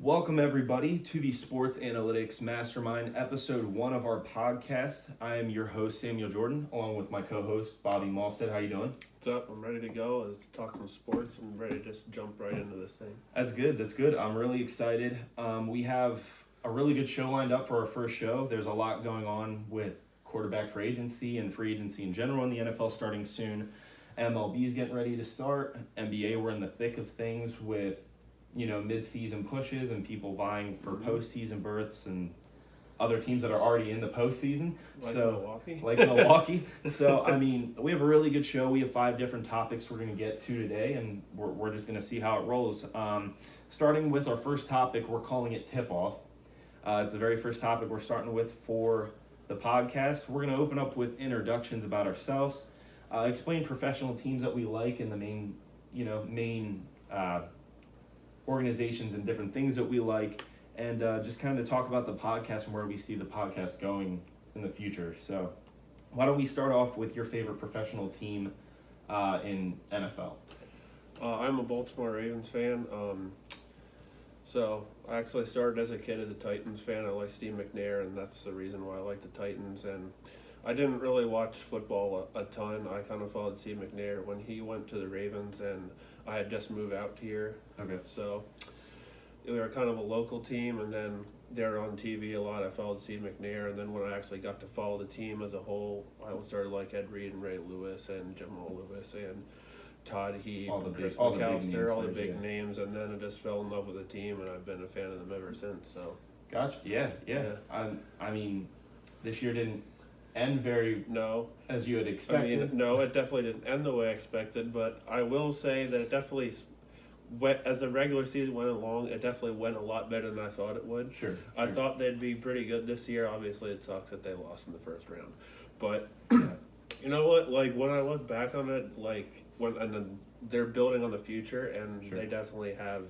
Welcome, everybody, to the Sports Analytics Mastermind, episode 1 of our podcast. I am your host, Samuel Jordan, along with my co-host, Bobby Malstead. How you doing? What's up? I'm ready to go. Let's talk some sports. I'm ready to just jump right into this thing. That's good. I'm really excited. We have a really good show lined up for our first show. There's a lot going on with quarterback free agency and free agency in general in the NFL starting soon. MLB is getting ready to start. NBA, we're in the thick of things with mid-season pushes and people vying for postseason berths and other teams that are already in the postseason. Like Milwaukee. So, we have a really good show. We have 5 different topics we're going to get to today, and we're just going to see how it rolls. Starting with our first topic, we're calling it tip-off. It's the very first topic we're starting with for the podcast. We're going to open up with introductions about ourselves, explain professional teams that we like and the main organizations and different things that we like, and just kind of talk about the podcast and where we see the podcast going in the future. So why don't we start off with your favorite professional team in NFL? I'm a Baltimore Ravens fan. So I actually started as a kid as a Titans fan. I like Steve McNair, and that's the reason why I like the Titans. And I didn't really watch football a ton. I kind of followed Steve McNair when he went to the Ravens, and I had just moved out here. Okay. So they were kind of a local team, and then they're on TV a lot. I followed Steve McNair, and then when I actually got to follow the team as a whole, I started like Ed Reed and Ray Lewis and Jamal Lewis and Todd Heap and Chris McAllister, all the big names, and then I just fell in love with the team, and I've been a fan of them ever since. So. Gotcha. Yeah. This year didn't end as you had expected. No, it definitely didn't end the way I expected, but I will say that it definitely went, as the regular season went along, it definitely went a lot better than I thought it would. Sure. I thought they'd be pretty good this year. Obviously, it sucks that they lost in the first round. But you know what? Like, when I look back on it, they're building on the future, and they definitely have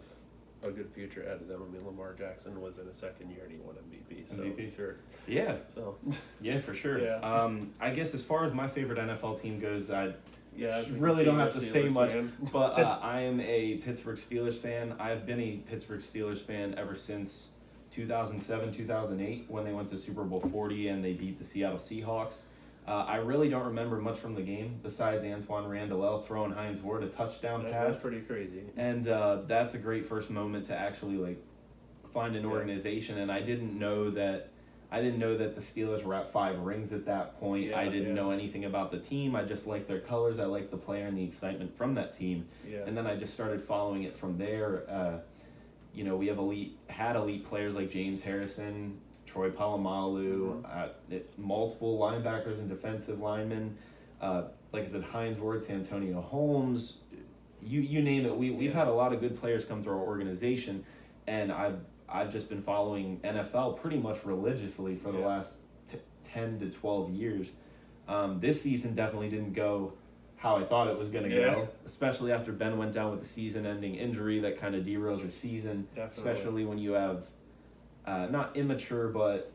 a good future ahead of them. I mean, Lamar Jackson was in his second year and he won MVP. So MVP. Sure. Yeah. So. Yeah, for sure. Yeah. I guess as far as my favorite NFL team goes, I really don't have to say much. Fan. But I am a Pittsburgh Steelers fan. I've been a Pittsburgh Steelers fan ever since 2007, 2008 when they went to Super Bowl 40 and they beat the Seattle Seahawks. I really don't remember much from the game besides Antoine Randall throwing Hines Ward a touchdown pass. That's pretty crazy. And that's a great first moment to actually find an organization. And I didn't know that the Steelers were at 5 rings at that point. Yeah, I didn't know anything about the team. I just liked their colors. I liked the player and the excitement from that team. Yeah. And then I just started following it from there. We have elite players like James Harrison, Troy Polamalu, multiple linebackers and defensive linemen. Like I said, Hines Ward, Santonio Holmes, you name it. We've had a lot of good players come through our organization, and I've just been following NFL pretty much religiously for the last 10 to 12 years. This season definitely didn't go how I thought it was going to go, especially after Ben went down with a season-ending injury that kind of derails your season, especially when you have not immature but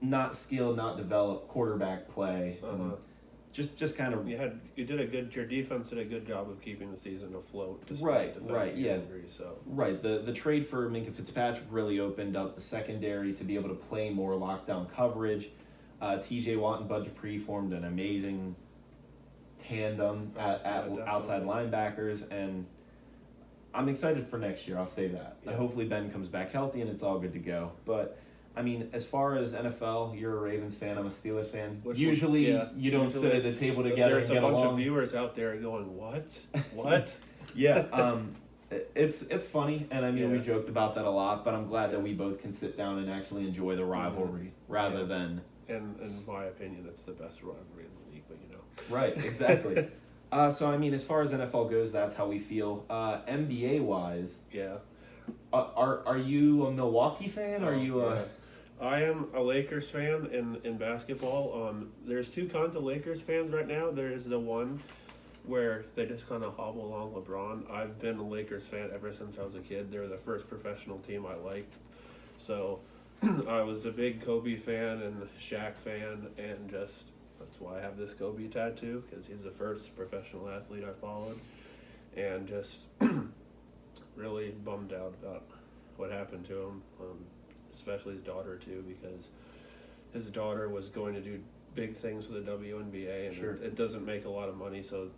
not skilled, not developed quarterback play. Just kind of your defense did a good job of keeping the season afloat. Right, yeah. Injuries, so. Right, the trade for Minkah Fitzpatrick really opened up the secondary to be able to play more lockdown coverage. T.J. Watt and Bud Dupree formed an amazing tandem at outside linebackers, and I'm excited for next year, I'll say that. Yeah. Hopefully Ben comes back healthy and it's all good to go. But, as far as NFL, you're a Ravens fan, I'm a Steelers fan. You don't sit at a table together There's and get along. There's a bunch of viewers out there going, what? What? Yeah, it's funny, and we joked about that a lot, but I'm glad that we both can sit down and actually enjoy the rivalry rather than... And in my opinion, it's the best rivalry in the league, but Right, exactly. So, as far as NFL goes, that's how we feel. NBA-wise, are you a Milwaukee fan? Are you I am a Lakers fan in basketball. There's 2 kinds of Lakers fans right now. There's the one where they just kind of hobble along LeBron. I've been a Lakers fan ever since I was a kid. They were the first professional team I liked. So I was a big Kobe fan and Shaq fan, and just that's why I have this Kobe tattoo, because he's the first professional athlete I followed. And just really bummed out about what happened to him, especially his daughter too, because his daughter was going to do big things with the WNBA, and Sure. it doesn't make a lot of money. So,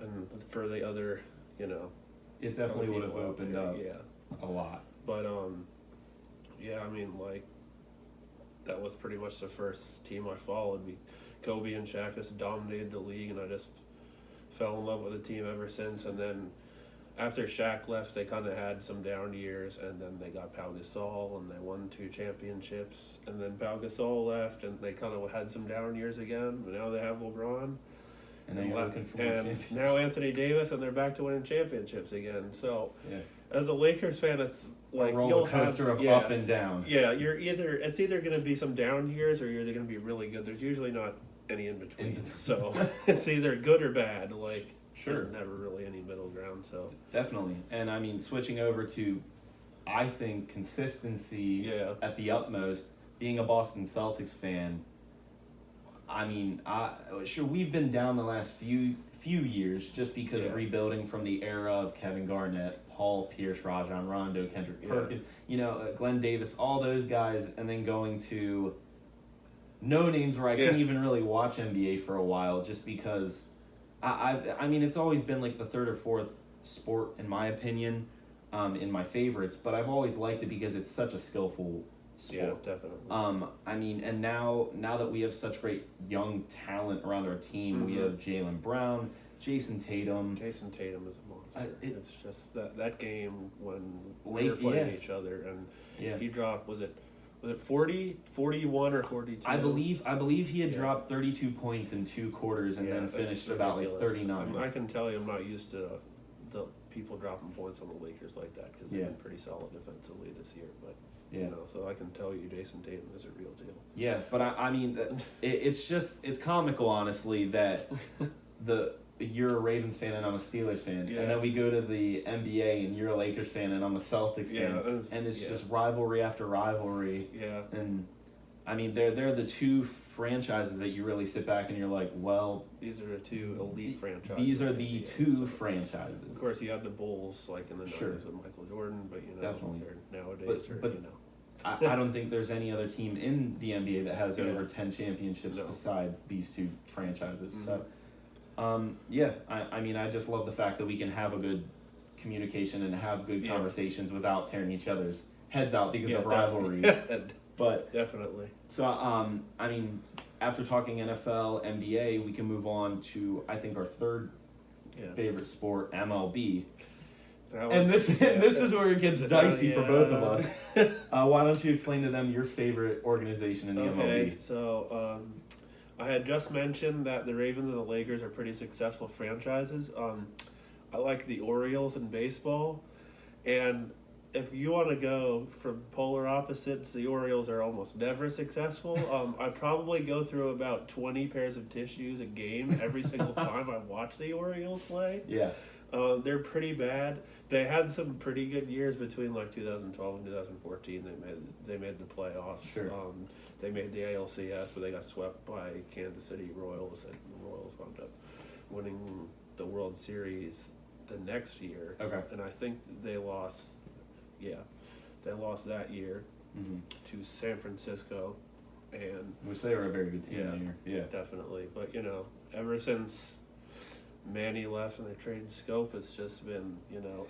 and for the other, It definitely would have people out opened there, up yeah. a lot. But yeah, I mean, like, that was pretty much the first team I followed. Kobe and Shaq just dominated the league, and I just fell in love with the team ever since. And then after Shaq left, they kind of had some down years, and then they got Pau Gasol, and they won 2 championships. And then Pau Gasol left, and they kind of had some down years again. But now they have LeBron. And then you're looking for more and championships. now Anthony Davis, and they're back to winning championships again. So, Yeah. as a Lakers fan, it's like a roller coaster of up and down. Yeah, it's either going to be some down years, or you're either going to be really good. There's usually not any in between. So it's either good or bad. Like, Sure. there's never really any middle ground. So Definitely. And I mean, switching over to, I think, consistency Yeah. at the utmost, being a Boston Celtics fan, I mean, sure, we've been down the last few years just because of Yeah. rebuilding from the era of Kevin Garnett, Paul Pierce, Rajon Rondo, Kendrick Yeah. Perkins, Glenn Davis, all those guys, and then going to no names where I couldn't Yeah. even really watch NBA for a while just because I mean, it's always been like the third or fourth sport, in my opinion, in my favorites, but I've always liked it because it's such a skillful sport. yeah, definitely. I mean, and now that we have such great young talent around our team, we Mhm. have Jaylen Brown, Jason Tatum. Jason Tatum is a monster. It's just that game when we Late- were playing yeah. each other, and Yeah. he dropped, was it 40, 41 or 42? I believe he had Yeah. dropped 32 points in 2 quarters and Yeah, then that's finished about like ridiculous. 39. I can tell you I'm not used to the people dropping points on the Lakers like that, because they've Yeah. been pretty solid defensively this year. But Yeah. so I can tell you Jason Tatum is a real deal. Yeah, but I mean, it's comical, honestly, that you're a Ravens fan and I'm a Steelers fan, Yeah. and then we go to the NBA and you're a Lakers fan and I'm a Celtics Yeah, fan, and it's just rivalry after rivalry. Yeah. And I mean, they're the 2 franchises that you really sit back and you're like, well, These are the 2 elite franchises. these are in the NBA, 2 so. franchises. Of course, you have the Bulls, like in the Sure. 90s with Michael Jordan, but Definitely. they're nowadays, But- I don't think there's any other team in the NBA that has Yeah. over 10 championships No. besides these 2 franchises. Mhm. So, I mean, I just love the fact that we can have a good communication and have good Yeah. conversations without tearing each other's heads out because Yeah, of rivalry. But, definitely. so, I mean, after talking NFL, NBA, we can move on to, I think, our third Yeah. favorite sport, MLB. That And was- this is where it gets dicey for both of Yeah. us. Why don't you explain to them your favorite organization in the Okay, MLB? so I had just mentioned that the Ravens and the Lakers are pretty successful franchises. I like the Orioles in baseball, and if you want to go from polar opposites, the Orioles are almost never successful. I probably go through about 20 pairs of tissues a game every single time I watch the Orioles play. Yeah. They're pretty bad. They had some pretty good years between like 2012 and 2014. They made the playoffs. Sure. They made the ALCS, but they got swept by Kansas City Royals, and the Royals wound up winning the World Series the next year. Okay. And I think they lost. Yeah, they lost that year Mm-hmm. to San Francisco, and Which they were a very good team Yeah. that year. Yeah. definitely. But ever since Manny left and they traded Scope, it's just been,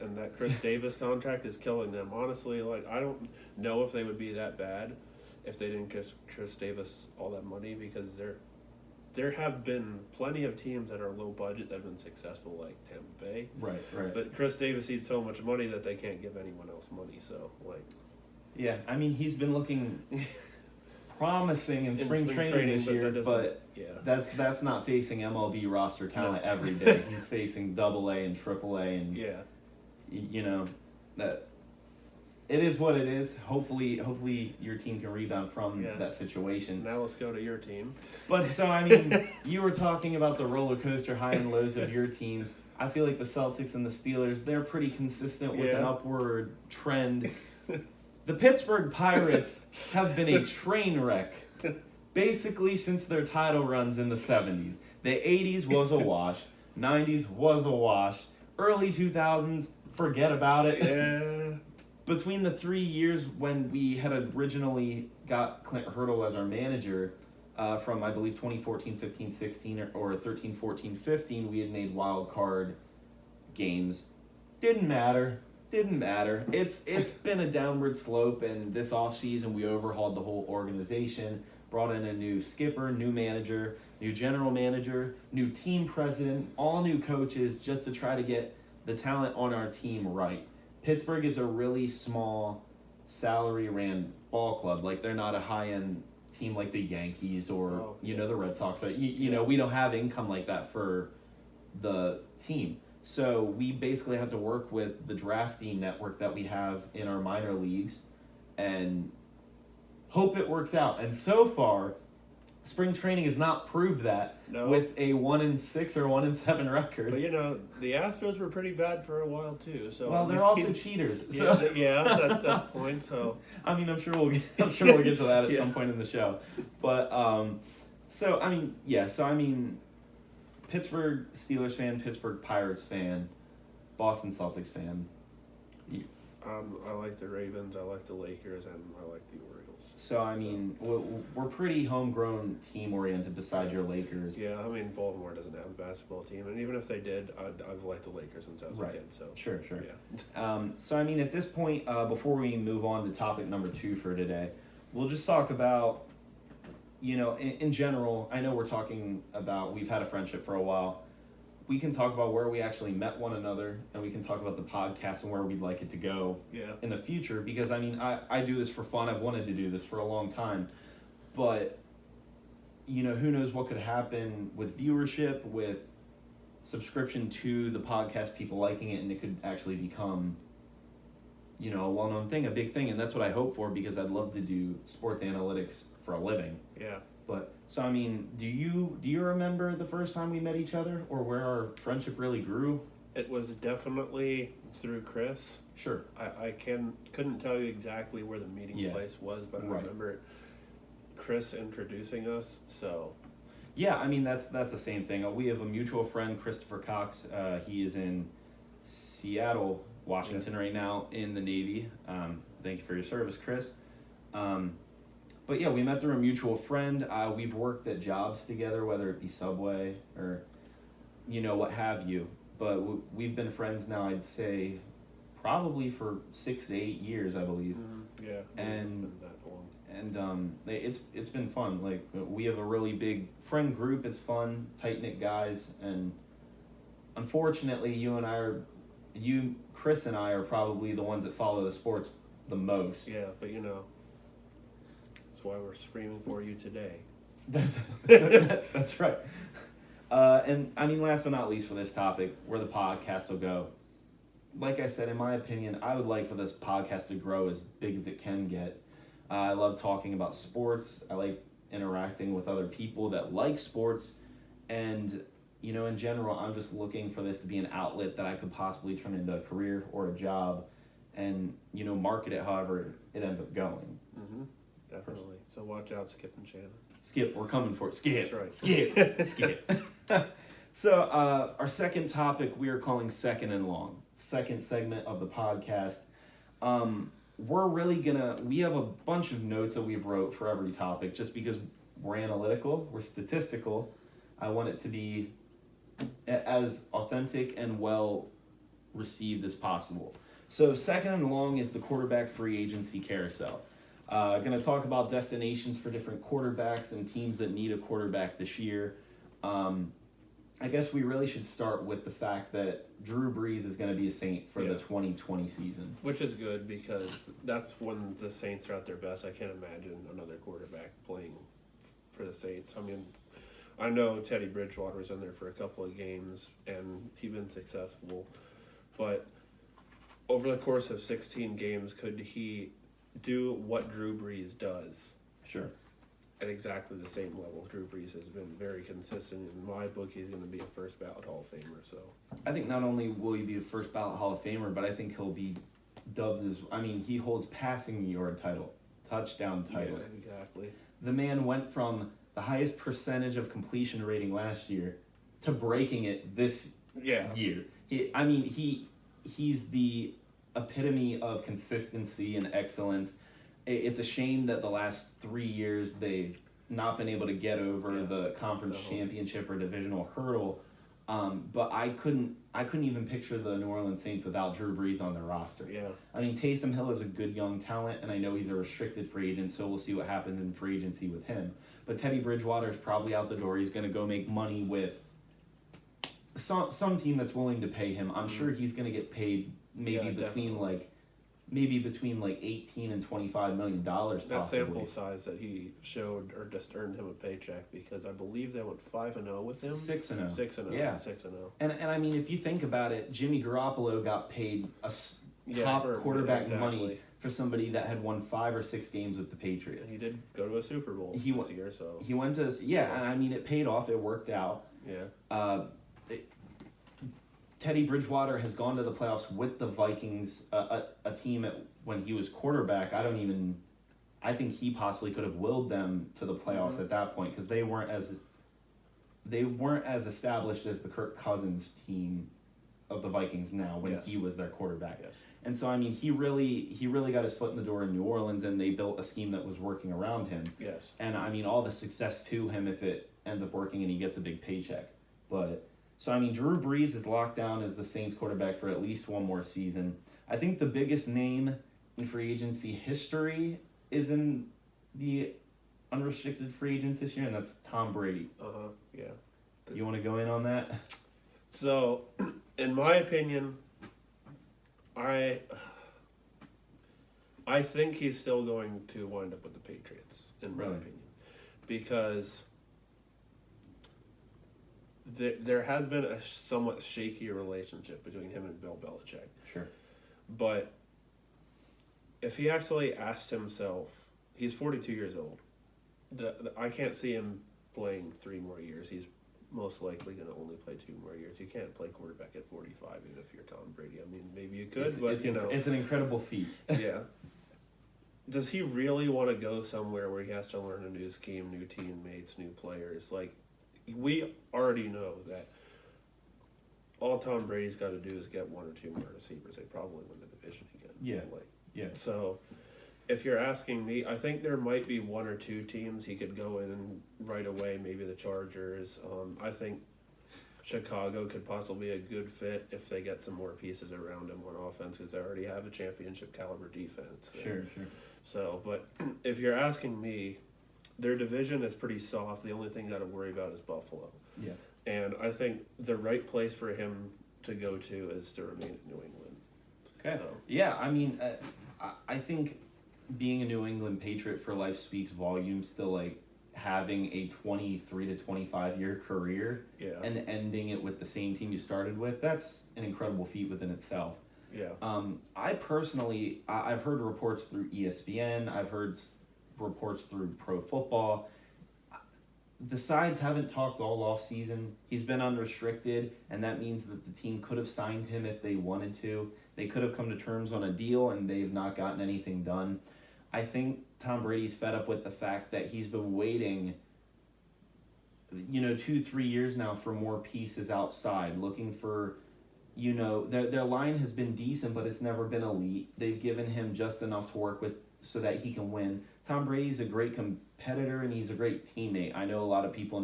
and that Chris Davis contract is killing them. Honestly, like, I don't know if they would be that bad if they didn't give Chris Davis all that money, because there have been plenty of teams that are low budget that have been successful, like Tampa Bay. Right. But Chris Davis needs so much money that they can't give anyone else money. So, like, Yeah. I mean, he's been looking promising in spring training this year, but yeah. that's not facing MLB roster talent every day. He's facing AA and AAA, and Yeah. That it is what it is. Hopefully your team can rebound from Yeah. that situation. Now let's go to your team. But so I mean, you were talking about the roller coaster high and lows of your teams. I feel like the Celtics and the Steelers, they're pretty consistent with an Yeah. upward trend. The Pittsburgh Pirates have been a train wreck basically since their title runs in the 70s. The 80s was a wash, 90s was a wash, early 2000s, forget about it. Yeah. between the 3 years when we had originally got Clint Hurdle as our manager, from I believe 2014, 15, 16, or 13, 14, 15, we had made wild card games. Didn't matter. It's been a downward slope, and this offseason we overhauled the whole organization, brought in a new skipper, new manager, new general manager, new team president, all new coaches, just to try to get the talent on our team right. Pittsburgh is a really small salary ran ball club. Like, they're not a high-end team like the Yankees or the Red Sox. You know, we don't have income like that for the team. So we basically have to work with the drafting network that we have in our minor leagues and hope it works out. And so far, spring training has not proved that with a 1-6 or 1-7 record. But the Astros were pretty bad for a while too. So they're also cheaters. Yeah, that's the point. So I mean, I'm sure we'll get to that at some point in the show. But Pittsburgh Steelers fan, Pittsburgh Pirates fan, Boston Celtics fan. I like the Ravens, I like the Lakers, and I like the Orioles. So, we're pretty homegrown team-oriented besides your Lakers. Yeah, Baltimore doesn't have a basketball team, and even if they did, I've liked the Lakers since I was a kid. So Sure. Yeah. At this point, before we move on to topic number 2 for today, we'll just talk about, in general, I know we're talking about we've had a friendship for a while. We can talk about where we actually met one another, and we can talk about the podcast and where we'd like it to go in the future. Because, I do this for fun. I've wanted to do this for a long time. But, who knows what could happen with viewership, with subscription to the podcast, people liking it, and it could actually become, a well-known thing, a big thing. And that's what I hope for, because I'd love to do sports analytics for a living. Yeah. But so do you remember the first time we met each other, or where our friendship really grew? It was definitely through Chris. Sure. I couldn't tell you exactly where the meeting place was, but I remember Chris introducing us. So. Yeah, that's the same thing. We have a mutual friend, Christopher Cox. He is in Seattle, Washington right now in the Navy. Thank you for your service, Chris. But yeah, we met through a mutual friend. We've worked at jobs together, whether it be Subway or, what have you. But we've been friends now, I'd say, probably for 6 to 8 years, I believe. Mm-hmm. Yeah, and it's been that long. And it's been fun. Like, we have a really big friend group. It's fun, tight-knit guys. And unfortunately, Chris and I are probably the ones that follow the sports the most. Yeah, but that's why we're screaming for you today. That's right. And last but not least for this topic, where the podcast will go. Like I said, in my opinion, I would like for this podcast to grow as big as it can get. I love talking about sports. I like interacting with other people that like sports. And, in general, I'm just looking for this to be an outlet that I could possibly turn into a career or a job and, market it however it ends up going. Mm-hmm. Definitely. So watch out, Skip and Shannon. Skip, we're coming for it. Skip. That's right. Skip. So our second topic we are calling Second and Long. Second segment of the podcast. We have a bunch of notes that we've wrote for every topic just because we're analytical, we're statistical. I want it to be as authentic and well received as possible. So Second and Long is the quarterback free agency carousel. Going to talk about destinations for different quarterbacks and teams that need a quarterback this year. I guess we really should start with the fact that Drew Brees is going to be a Saint for the 2020 season. Which is good because that's when the Saints are at their best. I can't imagine another quarterback playing for the Saints. I know Teddy Bridgewater's in there for a couple of games and he's been successful. But over the course of 16 games, could he do what Drew Brees does? Sure. At exactly the same level. Drew Brees has been very consistent. In my book, he's going to be a first ballot Hall of Famer. So I think not only will he be a first ballot Hall of Famer, but I think he'll be dubbed as, he holds passing yard touchdown titles. Yeah, exactly. The man went from the highest percentage of completion rating last year to breaking it this year. He's the epitome of consistency and excellence. It's a shame that the last 3 years they've not been able to get over the conference championship or divisional hurdle. But I couldn't even picture the New Orleans Saints without Drew Brees on their roster. Yeah. I mean, Taysom Hill is a good young talent, and I know he's a restricted free agent, so we'll see what happens in free agency with him. But Teddy Bridgewater is probably out the door. He's going to go make money with some team that's willing to pay him. I'm sure he's going to get paid between 18 and $25 million possibly. That sample size that he showed or just earned him a paycheck, because I believe they went 5-0 with him. 6-0. 6-0. Yeah. 6-0. And I mean, if you think about it, Jimmy Garoppolo got paid top quarterback money for somebody that had won 5 or 6 games with the Patriots. And he did go to a Super Bowl this year, so he went to and I mean, it paid off. It worked out. Yeah. Teddy Bridgewater has gone to the playoffs with the Vikings, a team when he was quarterback. I think he possibly could have willed them to the playoffs at that point, because they weren't as established as the Kirk Cousins team of the Vikings now when he was their quarterback. Yes. And so, I mean, he really got his foot in the door in New Orleans, and they built a scheme that was working around him. Yes. And I mean, all the success to him if it ends up working and he gets a big paycheck. So, I mean, Drew Brees is locked down as the Saints quarterback for at least one more season. I think the biggest name in free agency history is in the unrestricted free agents this year, and that's Tom Brady. Yeah. You want to go in on that? So, in my opinion, I think he's still going to wind up with the Patriots, in my opinion, because there has been a somewhat shaky relationship between him and Bill Belichick. Sure. But if he actually asked himself, he's 42 years old. I can't see him playing 3 more years. He's most likely going to only play 2 more years. You can't play quarterback at 45, even if you're Tom Brady. I mean, maybe you could, it's an incredible feat. Yeah. Does he really want to go somewhere where he has to learn a new scheme, new teammates, new players? Like, we already know that all Tom Brady's got to do is get 1 or 2 more receivers. They probably win the division again. Yeah. So, if you're asking me, I think there might be 1 or 2 teams he could go in and right away. Maybe the Chargers. I think Chicago could possibly be a good fit if they get some more pieces around him on offense, because they already have a championship caliber defense. Sure. So, but if you're asking me, their division is pretty soft. The only thing you got to worry about is Buffalo. Yeah. And I think the right place for him to go to is to remain in New England. Okay. So. Yeah, I mean, I think being a New England Patriot for life speaks volumes to, like, having a 23 to 25 year career and ending it with the same team you started with. That's an incredible feat within itself. Yeah. I personally, I've heard reports through ESPN. I've heard reports through Pro Football. The sides haven't talked all off season. He's been unrestricted, and that means that the team could have signed him if they wanted to. They could have come to terms on a deal, and they've not gotten anything done. I think Tom Brady's fed up with the fact that he's been waiting, 2-3 years now for more pieces outside, looking for, their line has been decent, but it's never been elite. They've given him just enough to work with so that he can win. Tom Brady's a great competitor, and he's a great teammate. I know a lot of people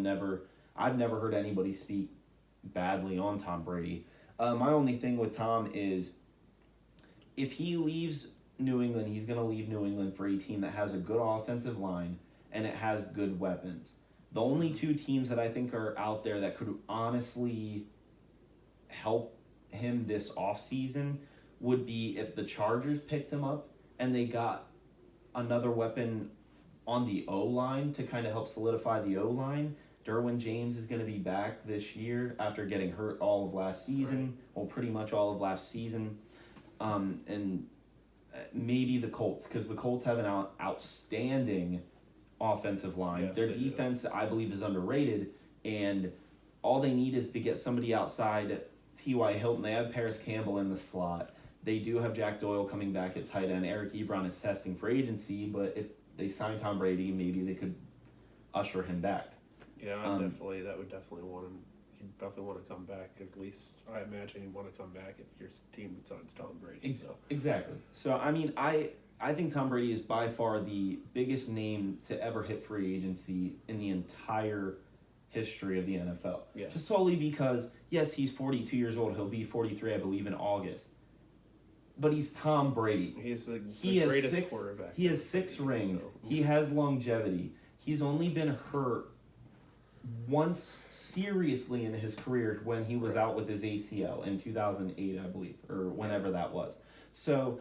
I've never heard anybody speak badly on Tom Brady. My only thing with Tom is, if he leaves New England, he's going to leave New England for a team that has a good offensive line and it has good weapons. The only 2 teams that I think are out there that could honestly help him this offseason would be if the Chargers picked him up and they got another weapon on the O-line to kind of help solidify the O-line. Derwin James is going to be back this year after getting hurt all of last season, pretty much all of last season. And maybe the Colts, because the Colts have an outstanding offensive line. Yes, their defense, I believe, is underrated, and all they need is to get somebody outside T.Y. Hilton. They have Paris Campbell in the slot. They do have Jack Doyle coming back at tight end. Eric Ebron is testing for agency, but if they sign Tom Brady, maybe they could usher him back. Yeah, that would definitely want him, he'd definitely want to come back. At least I imagine he'd want to come back if your team signs Tom Brady. Exactly. So, I mean, I think Tom Brady is by far the biggest name to ever hit free agency in the entire history of the NFL. Yeah. Just solely because, yes, he's 42 years old. He'll be 43, I believe, in August. But he's Tom Brady. He's the greatest quarterback. He has 6 rings. So. He has longevity. He's only been hurt once seriously in his career when he was out with his ACL in 2008, I believe, or whenever that was. So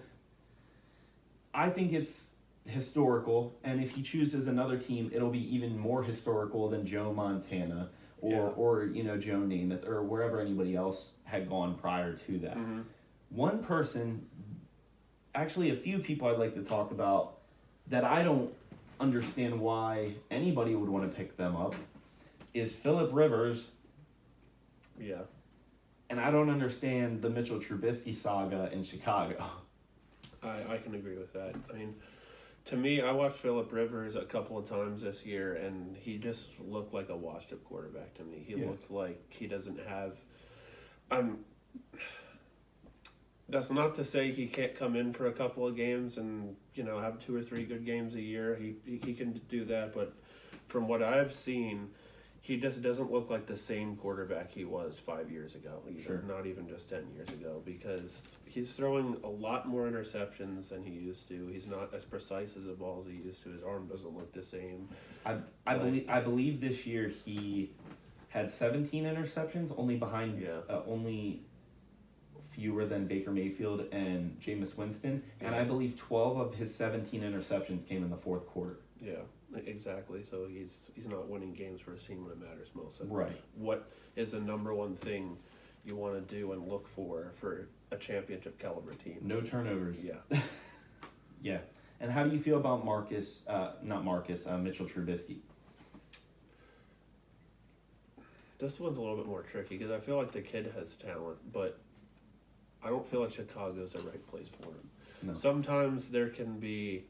I think it's historical, and if he chooses another team, it'll be even more historical than Joe Montana or Joe Namath or wherever anybody else had gone prior to that. Mm-hmm. One person, actually a few people I'd like to talk about that I don't understand why anybody would want to pick them up is Phillip Rivers. Yeah. And I don't understand the Mitchell Trubisky saga in Chicago. I can agree with that. I mean, to me, I watched Phillip Rivers a couple of times this year, and he just looked like a washed-up quarterback to me. He looked like he doesn't have... That's not to say he can't come in for a couple of games and, have 2 or 3 good games a year. He can do that, but from what I've seen, he just doesn't look like the same quarterback he was 5 years ago, not even just 10 years ago, because he's throwing a lot more interceptions than he used to. He's not as precise as a ball as he used to. His arm doesn't look the same. I believe this year he had 17 interceptions, only behind only fewer than Baker Mayfield and Jameis Winston, and I believe 12 of his 17 interceptions came in the fourth quarter. Yeah. Exactly. So he's not winning games for his team when it matters most. And right. What is the number one thing you want to do and look for a championship caliber team? No turnovers. Yeah. Yeah. And how do you feel about Mitchell Trubisky? This one's a little bit more tricky because I feel like the kid has talent, but I don't feel like Chicago's the right place for him. No. Sometimes there can be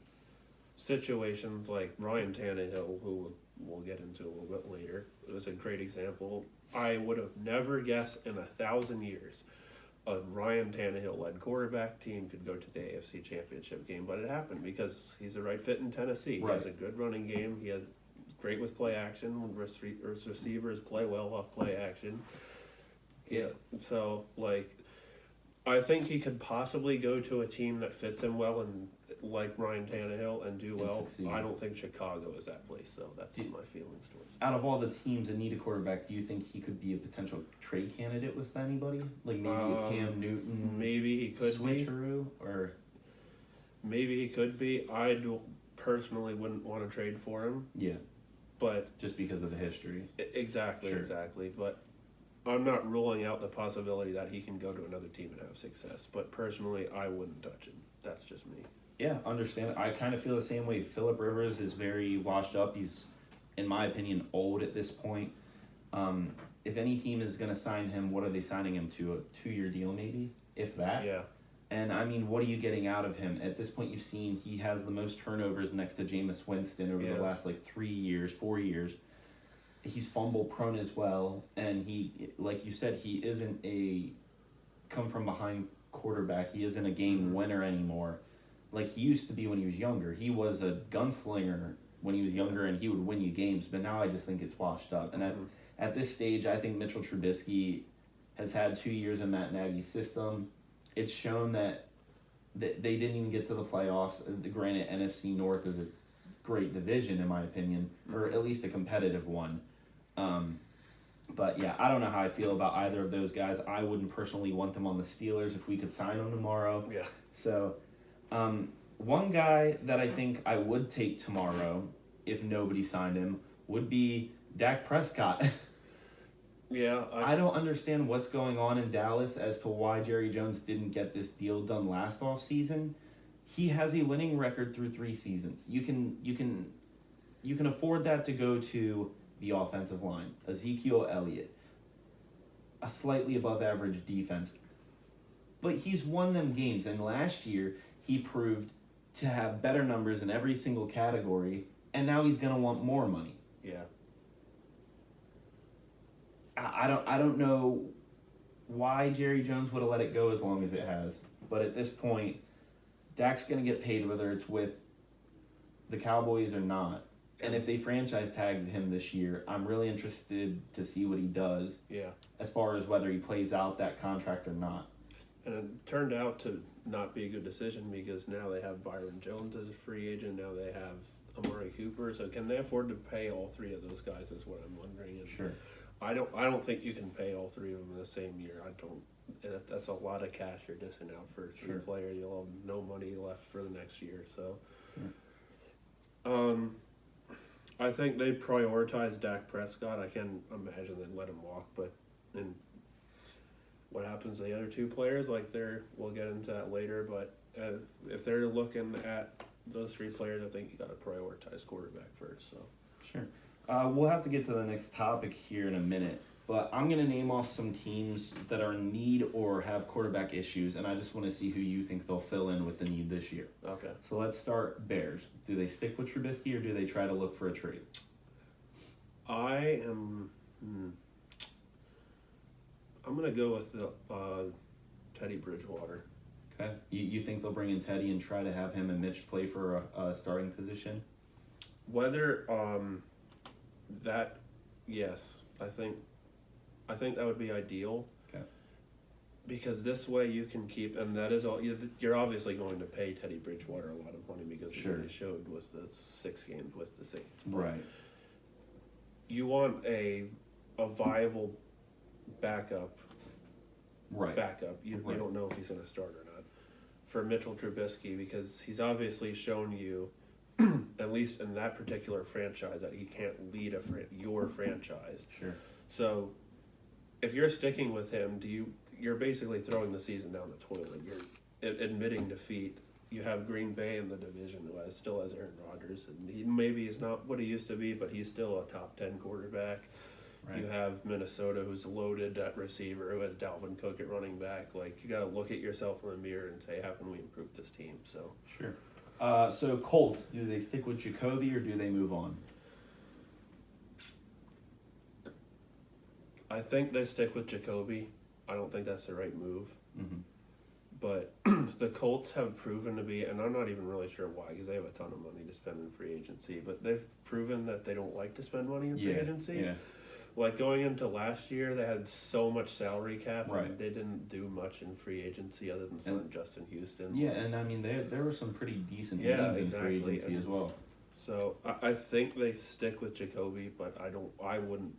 situations like Ryan Tannehill, who we'll get into a little bit later. It was a great example. I would have never guessed in 1,000 years a Ryan Tannehill-led quarterback team could go to the AFC Championship game, but it happened because he's the right fit in Tennessee. Right. He has a good running game. He has great with play action when receivers play well off play action. Yeah, so I think he could possibly go to a team that fits him well and like Ryan Tannehill and do well. Succeed. I don't think Chicago is that place, though. That's my feelings towards it. Out of all the teams that need a quarterback, do you think he could be a potential trade candidate with anybody? Like maybe a Cam Newton? Maybe he could switcheroo, or maybe he could be. I personally wouldn't want to trade for him. Yeah, but just because of the history. Exactly. But I'm not ruling out the possibility that he can go to another team and have success. But personally, I wouldn't touch him. That's just me. Yeah, understand. I kind of feel the same way. Phillip Rivers is very washed up. He's, in my opinion, old at this point. If any team is going to sign him, what are they signing him to? A 2-year deal maybe, if that? Yeah. And, I mean, what are you getting out of him? At this point, you've seen he has the most turnovers next to Jameis Winston over the last, 3 years, 4 years. He's fumble prone as well. And he, like you said, he isn't a come-from-behind quarterback. He isn't a game winner anymore. Like he used to be when he was younger. He was a gunslinger when he was younger, and he would win you games. But now I just think it's washed up. And at this stage, I think Mitchell Trubisky has had 2 years in Matt Nagy's system. It's shown that they didn't even get to the playoffs. Granted, NFC North is a great division, in my opinion, or at least a competitive one. But, yeah, I don't know how I feel about either of those guys. I wouldn't personally want them on the Steelers if we could sign them tomorrow. Yeah. So... one guy that I think I would take tomorrow, if nobody signed him, would be Dak Prescott. Yeah. I don't understand what's going on in Dallas as to why Jerry Jones didn't get this deal done last offseason. He has a winning record through 3 seasons. You can afford that to go to the offensive line, Ezekiel Elliott, a slightly above average defense. But he's won them games, and last year he proved to have better numbers in every single category, and now he's going to want more money. Yeah. I don't know why Jerry Jones would have let it go as long as it has. But at this point, Dak's going to get paid whether it's with the Cowboys or not. And if they franchise tagged him this year, I'm really interested to see what he does. Yeah. As far as whether he plays out that contract or not. And it turned out to not be a good decision because now they have Byron Jones as a free agent. Now they have Amari Cooper. So can they afford to pay all three of those guys is what I'm wondering. And Sure. I don't think you can pay all three of them in the same year. That's a lot of cash you're dishing out for three players. You'll have no money left for the next year. So, I think they prioritize Dak Prescott. I can't imagine they'd let him walk, but and what happens to the other two players? We'll get into that later. But if they're looking at those three players, I think you got to prioritize quarterback first. So sure. We'll have to get to the next topic here in a minute, but I'm going to name off some teams that are in need or have quarterback issues, and I just want to see who you think they'll fill in with the need this year. Okay. So let's start Bears. Do they stick with Trubisky or do they try to look for a trade? I'm going to go with the Teddy Bridgewater. Okay. You think they'll bring in Teddy and try to have him and Mitch play for a starting position? Whether that, yes, I think that would be ideal. Okay. Because this way you can keep, and that is all. You're obviously going to pay Teddy Bridgewater a lot of money because he already showed with the 6 games with the Saints. But right. You want a viable backup. Right. Backup. You don't know if he's going to start or not for Mitchell Trubisky because he's obviously shown you. At least in that particular franchise, that he can't lead your franchise. Sure. So, if you're sticking with him, you're basically throwing the season down the toilet. You're admitting defeat. You have Green Bay in the division who still has Aaron Rodgers, and maybe he's not what he used to be, but he's still a top 10 quarterback. Right. You have Minnesota, who's loaded at receiver, who has Dalvin Cook at running back. You got to look at yourself in the mirror and say, how can we improve this team? So sure. So Colts, do they stick with Jacoby or do they move on? I think they stick with Jacoby. I don't think that's the right move. Mm-hmm. But the Colts have proven to be, and I'm not even really sure why, because they have a ton of money to spend in free agency, but they've proven that they don't like to spend money in free agency. Yeah. Going into last year, they had so much salary cap, and they didn't do much in free agency other than sign Justin Houston. Yeah, and I mean, there were some pretty decent names in free agency as well. So I think they stick with Jacoby, but I wouldn't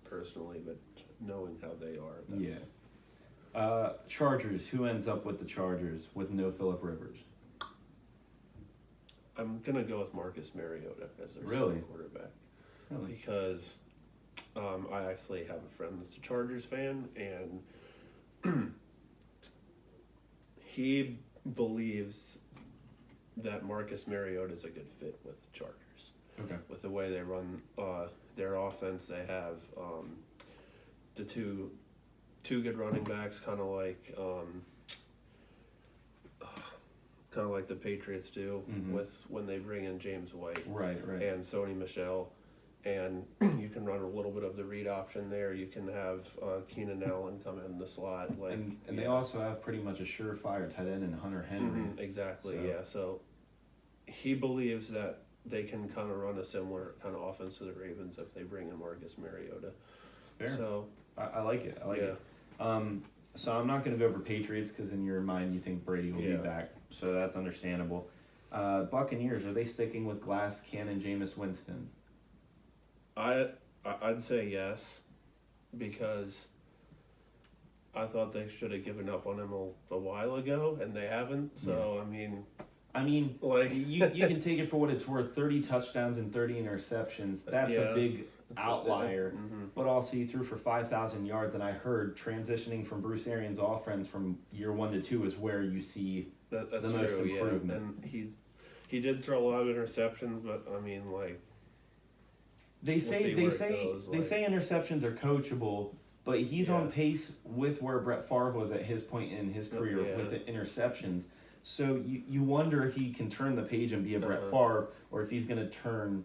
personally, but knowing how they are. Chargers, who ends up with the Chargers with no Phillip Rivers? I'm going to go with Marcus Mariota as their quarterback. Really? Because I actually have a friend that's a Chargers fan, and he believes that Marcus Mariota is a good fit with the Chargers. Okay. With the way they run their offense, they have the two good running backs, kind of like the Patriots do with when they bring in James White, right, and Sony Michel. And you can run a little bit of the read option there. You can have Keenan Allen come in the slot. And they also have pretty much a surefire tight end in Hunter Henry. Exactly, So he believes that they can kind of run a similar kind of offense to the Ravens if they bring in Marcus Mariota. Fair. So I like it. I like it. So I'm not going to go over Patriots because in your mind you think Brady will be back. So that's understandable. Buccaneers, are they sticking with Glass Cannon Jameis Winston? I'd say yes, because I thought they should have given up on him a while ago, and they haven't. So I mean, you can take it for what it's worth. 30 touchdowns and 30 interceptions. That's a big outlier. But also, he threw for 5,000 yards, and I heard transitioning from Bruce Arians' offense from year 1 to 2 is where you see that's the most true, improvement. And he did throw a lot of interceptions, but They say interceptions are coachable, but he's on pace with where Brett Favre was at his point in his career with the interceptions. So you wonder if he can turn the page and be a Brett Favre, or if he's going to turn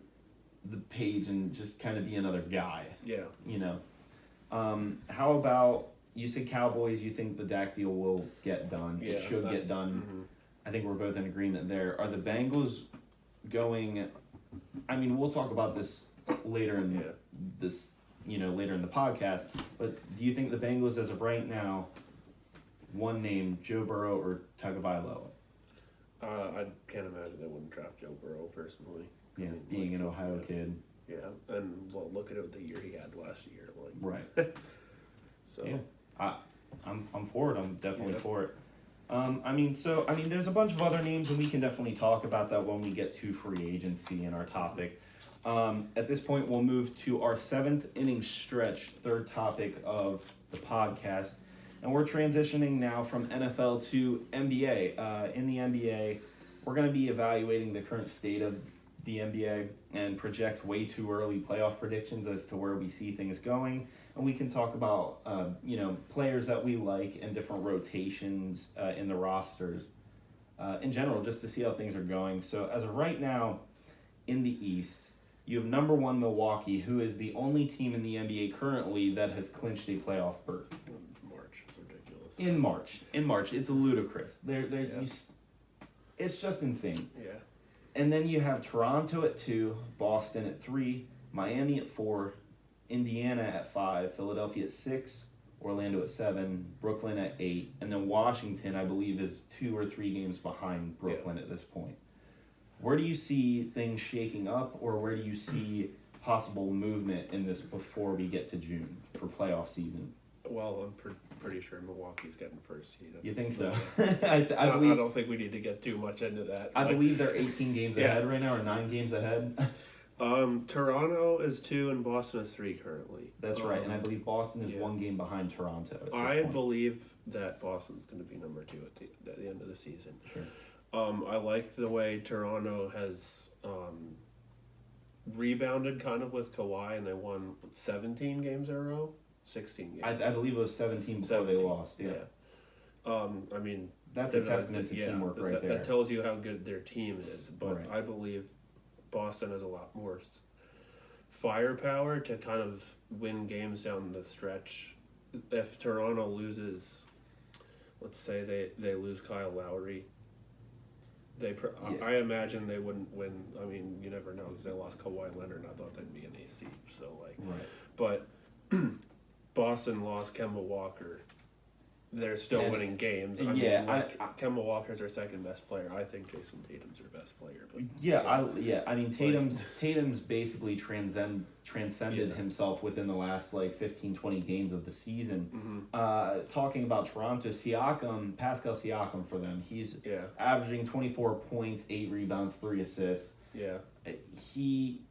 the page and just kind of be another guy. Yeah. How about, you said Cowboys, you think the Dak deal will get done. Yeah, it should get done. Mm-hmm. I think we're both in agreement there. Are the Bengals going, I mean, we'll talk about this later in later in the podcast, but do you think the Bengals, as of right now, one name, Joe Burrow or Tagovailoa? I can't imagine they wouldn't draft Joe Burrow personally. Yeah, I mean, being an Ohio kid. Yeah, and well, look at it, the year he had last year. Right. So yeah, I'm for it. I'm definitely for it. There's a bunch of other names, and we can definitely talk about that when we get to free agency in our topic. At this point, we'll move to our 7th inning stretch, third topic of the podcast. And we're transitioning now from NFL to NBA. In the NBA, we're going to be evaluating the current state of the NBA and project way too early playoff predictions as to where we see things going. And we can talk about, players that we like and different rotations in the rosters in general, just to see how things are going. So as of right now, in the East, you have number 1 Milwaukee, who is the only team in the NBA currently that has clinched a playoff berth. March is ridiculous. In March, it's ludicrous. It's just insane. Yeah. And then you have Toronto at 2, Boston at 3, Miami at 4, Indiana at 5, Philadelphia at 6, Orlando at 7, Brooklyn at 8, and then Washington, I believe, is 2 or 3 games behind Brooklyn at this point. Where do you see things shaking up, or where do you see possible movement in this before we get to June for playoff season? Well, I'm pretty sure Milwaukee's getting first seed. You think so? I don't think we need to get too much into that. I believe they're 18 games ahead right now, or 9 games ahead. Toronto is 2 and Boston is 3 currently. That's right, and I believe Boston is 1 game behind Toronto. I believe that Boston's going to be number 2 at the end of the season. Sure. I like the way Toronto has rebounded kind of with Kawhi, and they won 17 games in a row. 16 games. I believe it was 17 before they lost. Yeah. That's a testament to teamwork right there. That tells you how good their team is. But right. I believe Boston has a lot more firepower to kind of win games down the stretch. If Toronto loses, let's say they lose Kyle Lowry, I imagine they wouldn't win. I mean, you never know because they lost Kawhi Leonard, and I thought they'd be an AC. So right. But Boston lost Kemba Walker. They're still winning games. Kemba Walker's their second best player. I think Jason Tatum's their best player. But Tatum's basically transcended himself within the last 15, 20 games of the season. Mm-hmm. Talking about Toronto, Pascal Siakam for them, he's averaging 24 points, 8 rebounds, 3 assists. Yeah.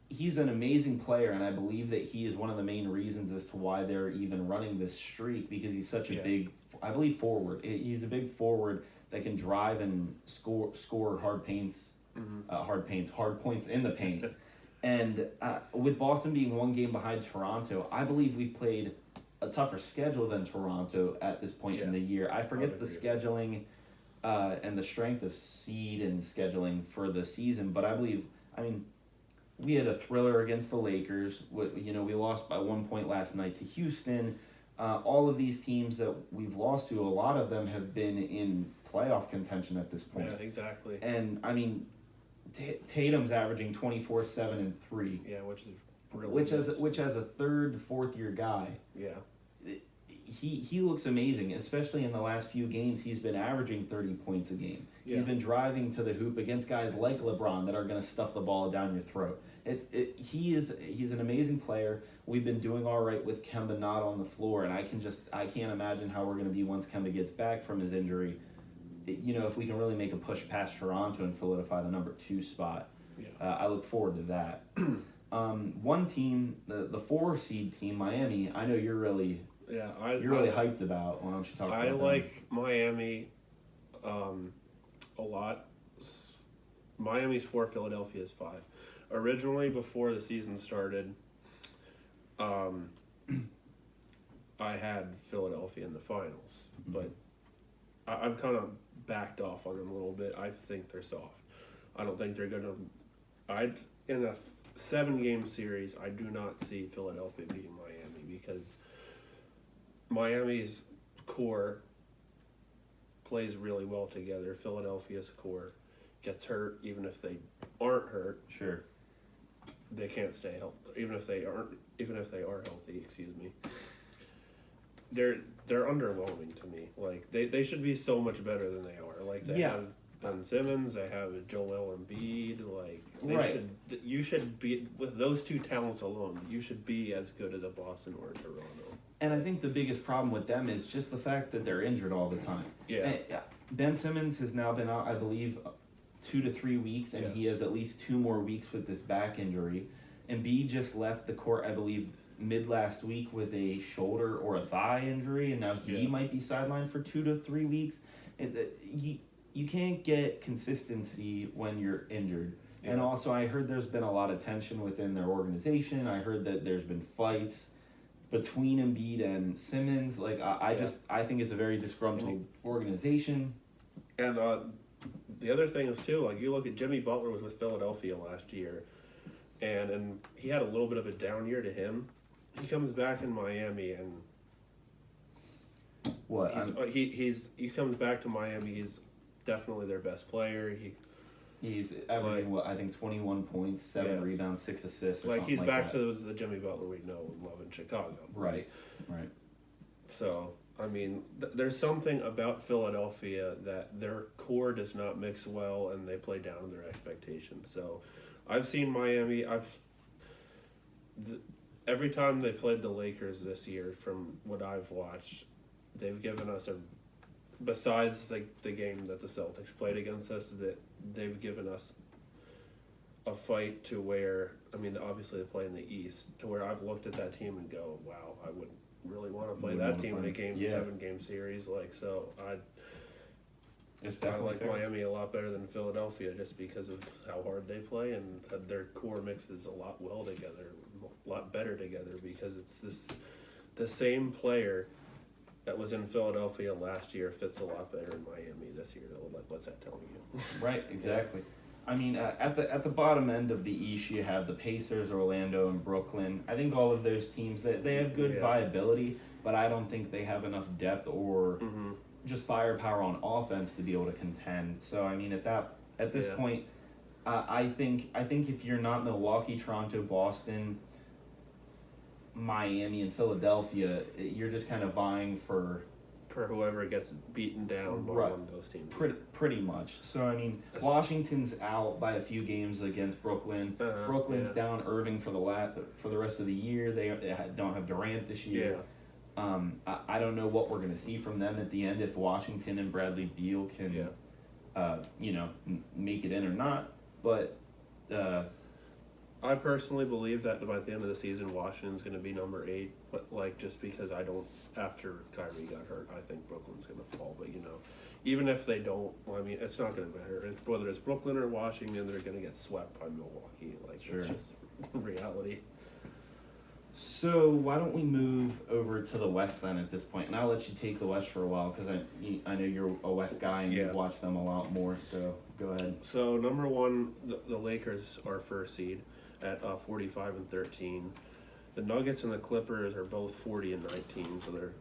He's an amazing player, and I believe that he is one of the main reasons as to why they're even running this streak, because he's such a big, I believe, forward. He's a big forward that can drive and score hard points in the paint. And with Boston being 1 game behind Toronto, I believe we've played a tougher schedule than Toronto at this point in the year. I forget the scheduling and the strength of seed and scheduling for the season, but we had a thriller against the Lakers. We lost by 1 point last night to Houston. All of these teams that we've lost to, a lot of them have been in playoff contention at this point. Yeah, exactly. And Tatum's averaging 24, 7, and 3. Yeah, which is really which as a third, fourth year guy. Yeah. He looks amazing, especially in the last few games. He's been averaging 30 points a game. Yeah. He's been driving to the hoop against guys like LeBron that are going to stuff the ball down your throat. He's an amazing player. We've been doing all right with Kemba not on the floor, and I can't imagine how we're going to be once Kemba gets back from his injury. If we can really make a push past Toronto and solidify the number 2 spot. Yeah. I look forward to that. One team, the 4 seed team, Miami. I know you're really hyped about. Why don't you talk about that? I like Miami a lot. Miami's 4, Philadelphia's 5. Originally, before the season started, I had Philadelphia in the finals, but I've kind of backed off on them a little bit. I think they're soft. I don't think they're going to... in a 7-game series, I do not see Philadelphia beating Miami because Miami's core plays really well together. Philadelphia's core gets hurt, even if they aren't hurt. Sure. They can't stay healthy. Even if they are healthy, excuse me. They're underwhelming to me. Like they should be so much better than they are. Like they have Ben Simmons, they have Joel Embiid. Like you should be with those two talents alone. You should be as good as a Boston or a Toronto. And I think the biggest problem with them is just the fact that they're injured all the time. Yeah. And Ben Simmons has now been out, I believe, 2 to 3 weeks, and he has at least 2 more weeks with this back injury. Embiid just left the court, I believe, mid last week with a shoulder or a thigh injury, and now he might be sidelined for 2 to 3 weeks. You can't get consistency when you're injured. Yeah. And also, I heard there's been a lot of tension within their organization. I heard that there's been fights between Embiid and Simmons. Like I think it's a very disgruntled organization. And the other thing is too, like you look at Jimmy Butler was with Philadelphia last year, and he had a little bit of a down year to him. He comes back in Miami and he comes back to Miami. He's definitely their best player. He's averaging I think 21 points, 7 rebounds, 6 assists. Or he's back to the Jimmy Butler we know and love in Chicago. Right. So I mean, there's something about Philadelphia that their core does not mix well, and they play down to their expectations. So, I've seen Miami. Every time they played the Lakers this year, from what I've watched, they've given us besides the game that the Celtics played against us, that they've given us a fight to where, I mean, obviously they play in the East, to where I've looked at that team and go, wow, I would really want to play that team in a 7-game series. Like, so I like Miami a lot better than Philadelphia, just because of how hard they play, and their core mixes a lot better together, because it's the same player that was in Philadelphia last year fits a lot better in Miami this year. Like, what's that telling you? Right, exactly. I mean, at the bottom end of the East, you have the Pacers, Orlando, and Brooklyn. I think all of those teams, they have good viability, but I don't think they have enough depth or just firepower on offense to be able to contend. So I mean, at this point, I think if you're not Milwaukee, Toronto, Boston, Miami, and Philadelphia, you're just kind of vying for whoever gets beaten down by one of those teams. Pretty much. So, I mean, Washington's out by a few games against Brooklyn. Brooklyn's down Irving for the rest of the year. They don't have Durant this year. I don't know what we're going to see from them at the end, if Washington and Bradley Beal can, make it in or not. But I personally believe that by the end of the season, Washington's going to be number 8. But just because after Kyrie got hurt, I think Brooklyn's going to fall. But even if they don't, I mean, it's not going to matter. Whether it's Brooklyn or Washington, they're going to get swept by Milwaukee. It's just reality. So why don't we move over to the West then at this point? And I'll let you take the West for a while, because I know you're a West guy and you've watched them a lot more. So go ahead. So number 1, the Lakers are first seed at 45-13. The Nuggets and the Clippers are both 40-19, so they're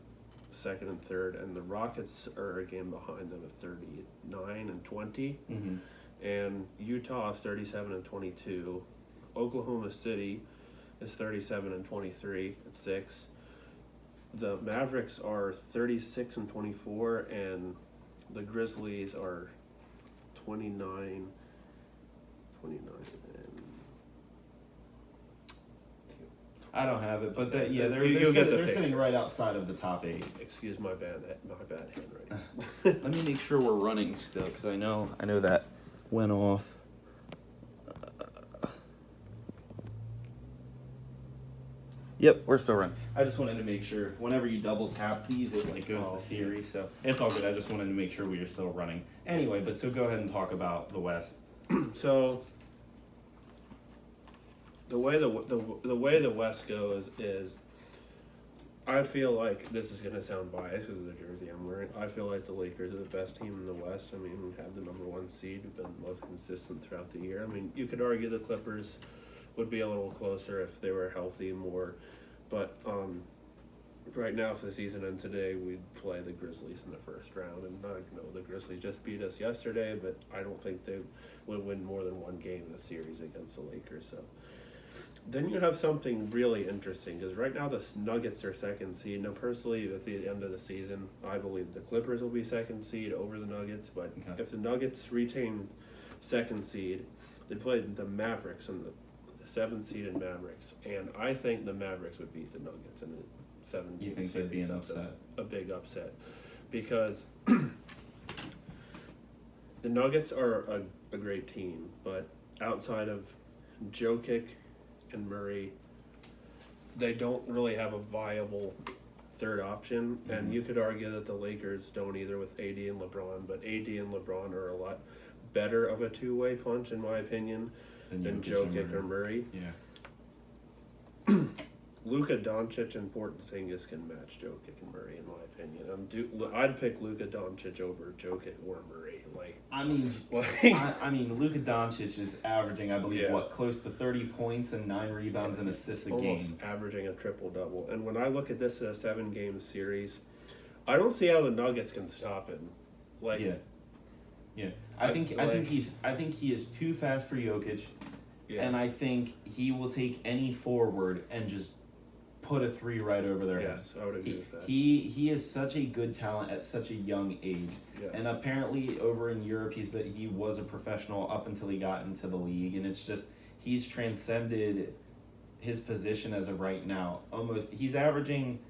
second and third. And the Rockets are a game behind them at 39-20. Mm-hmm. And Utah is 37-22. Oklahoma City is 37-23 at 6. The Mavericks are 36-24, and the Grizzlies are 29. I don't have it, but Okay. They're sitting right outside of the top 8. Excuse my bad handwriting. Let me make sure we're running still, because I know that went off. Yep, we're still running. I just wanted to make sure whenever you double tap these, it goes to Siri. So it's all good. I just wanted to make sure we are still running. Anyway, so go ahead and talk about the West. So the way the West goes is, I feel like this is gonna sound biased because of the jersey I'm wearing. I feel like the Lakers are the best team in the West. I mean, we have the number 1 seed, who've been most consistent throughout the year. I mean, you could argue the Clippers would be a little closer if they were healthy more, but right now, if the season ends today, we'd play the Grizzlies in the first round. And I know the Grizzlies just beat us yesterday, but I don't think they would win more than one game in a series against the Lakers. So then you have something really interesting, because right now the Nuggets are second seed. Now, personally, at the end of the season, I believe the Clippers will be second seed over the Nuggets. But if the Nuggets retain second seed, they play the Mavericks and the 7th seed in Mavericks, and I think the Mavericks would beat the Nuggets in the 7th. You think there'd be an upset? A big upset, because the Nuggets are a great team, but outside of Jokic and Murray, they don't really have a viable third option. Mm-hmm. And you could argue that the Lakers don't either with AD and LeBron, but AD and LeBron are a lot better of a two-way punch, in my opinion, than Jokic or Murray. Yeah. Luka Doncic and Porzingis can match Jokic and Murray, in my opinion. I'd pick Luka Doncic over Jokic or Murray. I mean, Luka Doncic is averaging, I believe, close to 30 points and 9 rebounds and assists a game. Almost averaging a triple-double. And when I look at this as a 7-game series, I don't see how the Nuggets can stop him. Yeah. I think he is too fast for Jokic. Yeah. And I think he will take any forward and just put a 3 right over their head. Yes, I would agree with that. He is such a good talent at such a young age. Yeah. And apparently over in Europe he was a professional up until he got into the league, and it's just he's transcended his position as of right now. Almost he's averaging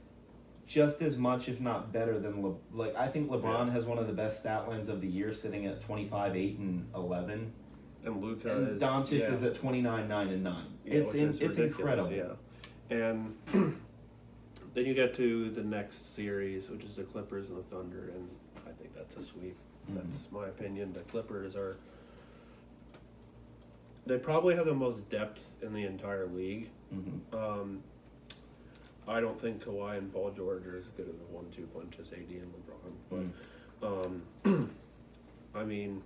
just as much, if not better, than I think LeBron has one of the best stat lines of the year, sitting at 25, 8, and 11. And Luka and Doncic is at 29, 9, and 9. Yeah, it's incredible. Yeah. And then you get to the next series, which is the Clippers and the Thunder, and I think that's a sweep. Mm-hmm. That's my opinion. The Clippers they probably have the most depth in the entire league. Mm-hmm. I don't think Kawhi and Paul George are as good as a 1-2 punch as AD and LeBron. But, I mean,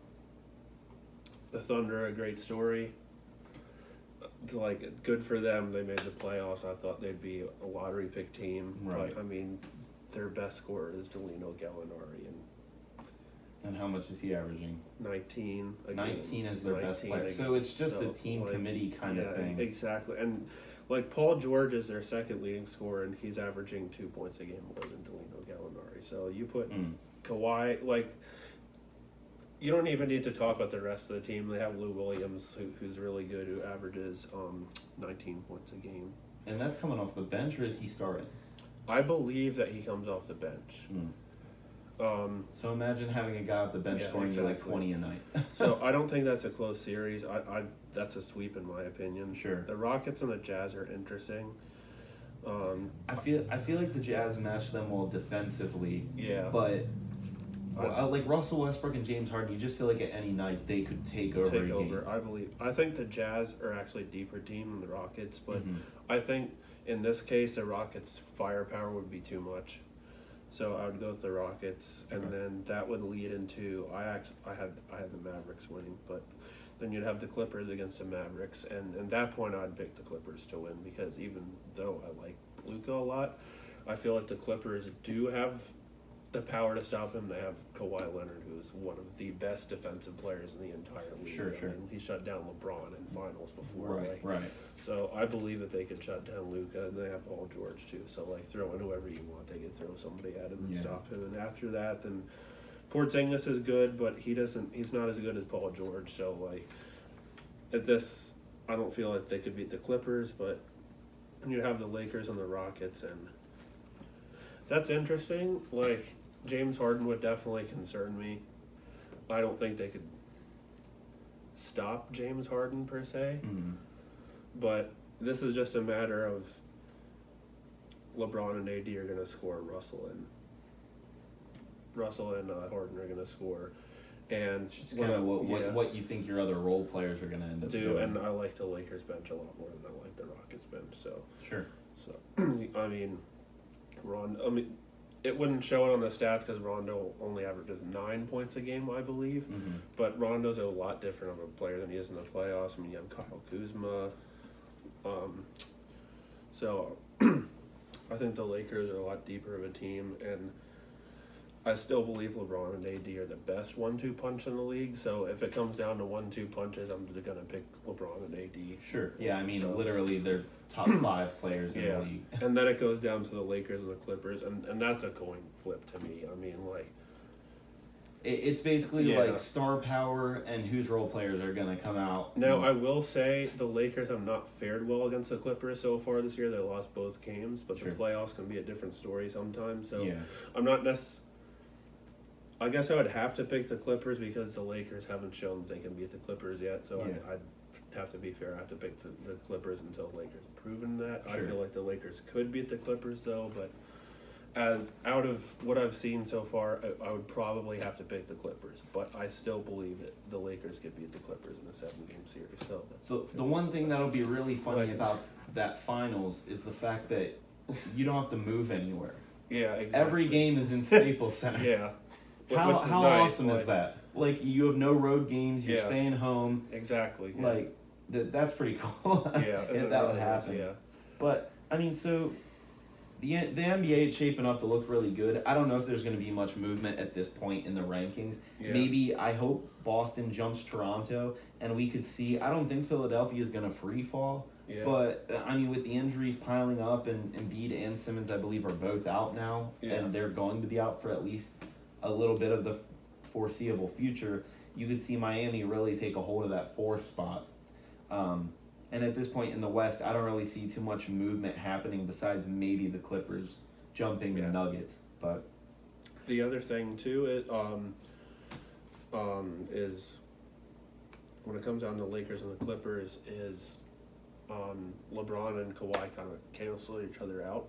the Thunder, a great story. Good for them. They made the playoffs. I thought they'd be a lottery pick team. Right. But, I mean, their best scorer is Delino Gallinari. And how much is he averaging? 19. 19 is their best player. So it's just a team committee kind of thing. Exactly. And, Paul George is their second leading scorer, and he's averaging 2 points a game more than Delino Gallinari. So you put Kawhi, you don't even need to talk about the rest of the team. They have Lou Williams, who's really good, who averages 19 points a game. And that's coming off the bench, or is he starting? I believe that he comes off the bench. So imagine having a guy off the bench scoring you 20 a night. So I don't think that's a close series. That's a sweep in my opinion. Sure. The Rockets and the Jazz are interesting. I feel like the Jazz match them well defensively. Yeah. But Russell Westbrook and James Harden, you just feel like at any night they could take over a game. I think the Jazz are actually a deeper team than the Rockets, but I think in this case the Rockets' firepower would be too much. So I would go with the Rockets, and then that would lead into I had the Mavericks winning, but then you'd have the Clippers against the Mavericks, and at that point I'd pick the Clippers to win, because even though I like Luka a lot, I feel like the Clippers do have the power to stop him. They have Kawhi Leonard, who is one of the best defensive players in the entire league. Sure. I mean, he shut down LeBron in finals before. Right. So I believe that they could shut down Luka, and they have Paul George too. So throw in whoever you want, they could throw somebody at him and stop him. And after that, then Porzingis is good, but he's not as good as Paul George. So at this, I don't feel like they could beat the Clippers, but you have the Lakers and the Rockets, and that's interesting. James Harden would definitely concern me. I don't think they could stop James Harden per se. Mm-hmm. But this is just a matter of LeBron and AD are going to score. Russell and Harden are going to score. And it's kind of what you think your other role players are going to end up doing. And I like the Lakers bench a lot more than I like the Rockets bench. So sure. So it wouldn't show it on the stats because Rondo only averages 9 points a game, I believe. Mm-hmm. But Rondo's a lot different of a player than he is in the playoffs. You have Kyle Kuzma. So I think the Lakers are a lot deeper of a team, and I still believe LeBron and AD are the best 1-2 punch in the league. So if it comes down to 1-2 punches, I'm going to pick LeBron and AD. Sure. Yeah, I mean, So- literally, they're top 5 players in the league. And then it goes down to the Lakers and the Clippers, and that's a coin flip to me. I mean, like, It's basically Yeah. like star power and whose role players are going to come out. now I will say the Lakers have not fared well against the Clippers so far this year. They lost both games, but Sure. the playoffs can be a different story sometimes. So Yeah. I'm not I guess I would have to pick the Clippers because the Lakers haven't shown they can beat the Clippers yet. So Yeah. I'd have to be fair. I have to pick the Clippers until the Lakers have proven that. I Sure. feel like the Lakers could beat the Clippers though, but as out of what I've seen so far, I would probably have to pick the Clippers. But I still believe that the Lakers could beat the Clippers in a 7-game series. So that's So the one thing that'll be really funny Like- about that finals is the fact that you don't have to move anywhere. yeah, exactly. Every game is in Staples Center. Yeah. How Which is how nice, awesome is like- that? Like you have no road games, you're Yeah. staying home. Exactly. Yeah. Like that's pretty cool. yeah, if it that really would is, happen. Yeah. But I mean, so the NBA is shaping up to look really good. I don't know if there's going to be much movement at this point in the rankings. Yeah. Maybe I hope Boston jumps Toronto, and we could see. I don't think Philadelphia is going to free fall, Yeah. but I mean, with the injuries piling up, and Embiid and Simmons, I believe, are both out now, Yeah. and they're going to be out for at least a little bit of the foreseeable future. You could see Miami really take a hold of that 4th spot. And at this point in the West, I don't really see too much movement happening besides maybe the Clippers jumping the Yeah. Nuggets. But The other thing too, is when it comes down to Lakers and the Clippers, is LeBron and Kawhi kind of cancel each other out.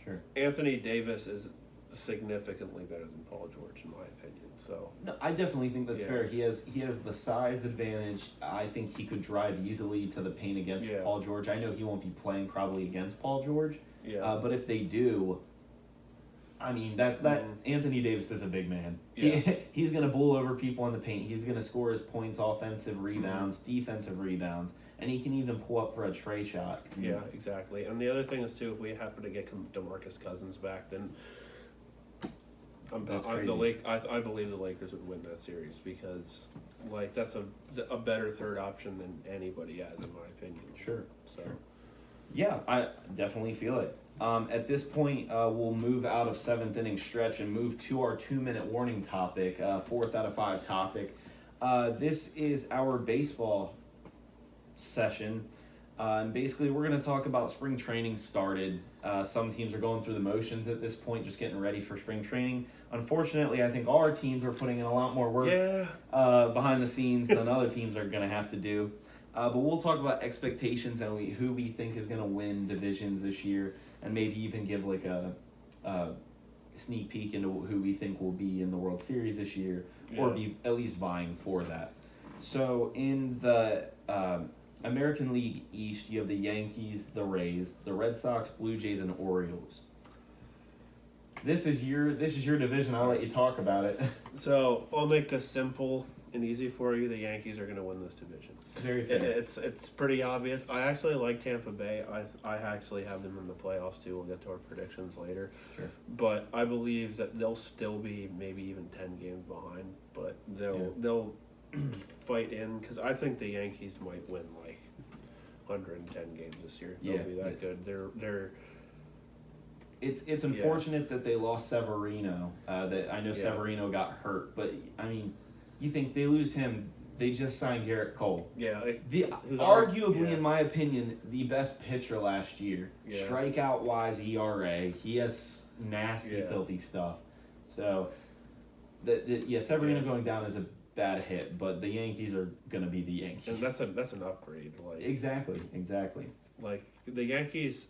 sure. Anthony Davis is significantly better than Paul George in my opinion. So No, I definitely think that's Yeah. fair. He has the size advantage. I think he could drive easily to the paint against Yeah. Paul George. I know he won't be playing probably against Paul George, yeah, but if they do, I mean that Mhm. Anthony Davis is a big man. Yeah. He's gonna bull over people in the paint. He's gonna score his points, offensive rebounds, defensive rebounds, and he can even pull up for a tray shot. yeah, exactly. And the other thing is too, if we happen to get DeMarcus Cousins back, then That's I believe the Lakers would win that series because, like, that's a better third option than anybody has, in my opinion. Sure. So, Sure. Yeah, I definitely feel it. At this point, we'll move out of 7th inning stretch and move to our 2-minute warning topic, 4th out of 5 topic. This is our baseball session. And basically, we're going to talk about spring training started. Some teams are going through the motions at this point, just getting ready for spring training. Unfortunately, I think our teams are putting in a lot more work yeah, behind the scenes than other teams are going to have to do. But we'll talk about expectations and who we think is going to win divisions this year, and maybe even give like a sneak peek into who we think will be in the World Series this year, or Yeah. be at least vying for that. So in the American League East, you have the Yankees, the Rays, the Red Sox, Blue Jays, and Orioles. This is your division. I'll let you talk about it. So I'll make this simple and easy for you. The Yankees are going to win this division. Very fair. It's pretty obvious. I actually like Tampa Bay. I actually have them in the playoffs too. We'll get to our predictions later. Sure. But I believe that they'll still be maybe even 10 games behind. But they'll fight in because I think the Yankees might win like 110 games this year. They'll Yeah. be that good. They're It's unfortunate that they lost Severino. That I know Yeah. Severino got hurt, but I mean, you think they lose him? They just signed Garrett Cole. yeah. who's Arguably, yeah. in my opinion, the best pitcher last year. Yeah. Strikeout wise, ERA. He has nasty, Yeah. filthy stuff. So, Severino going down is a bad hit, but the Yankees are gonna be the Yankees. And that's an upgrade. Like exactly. Like the Yankees'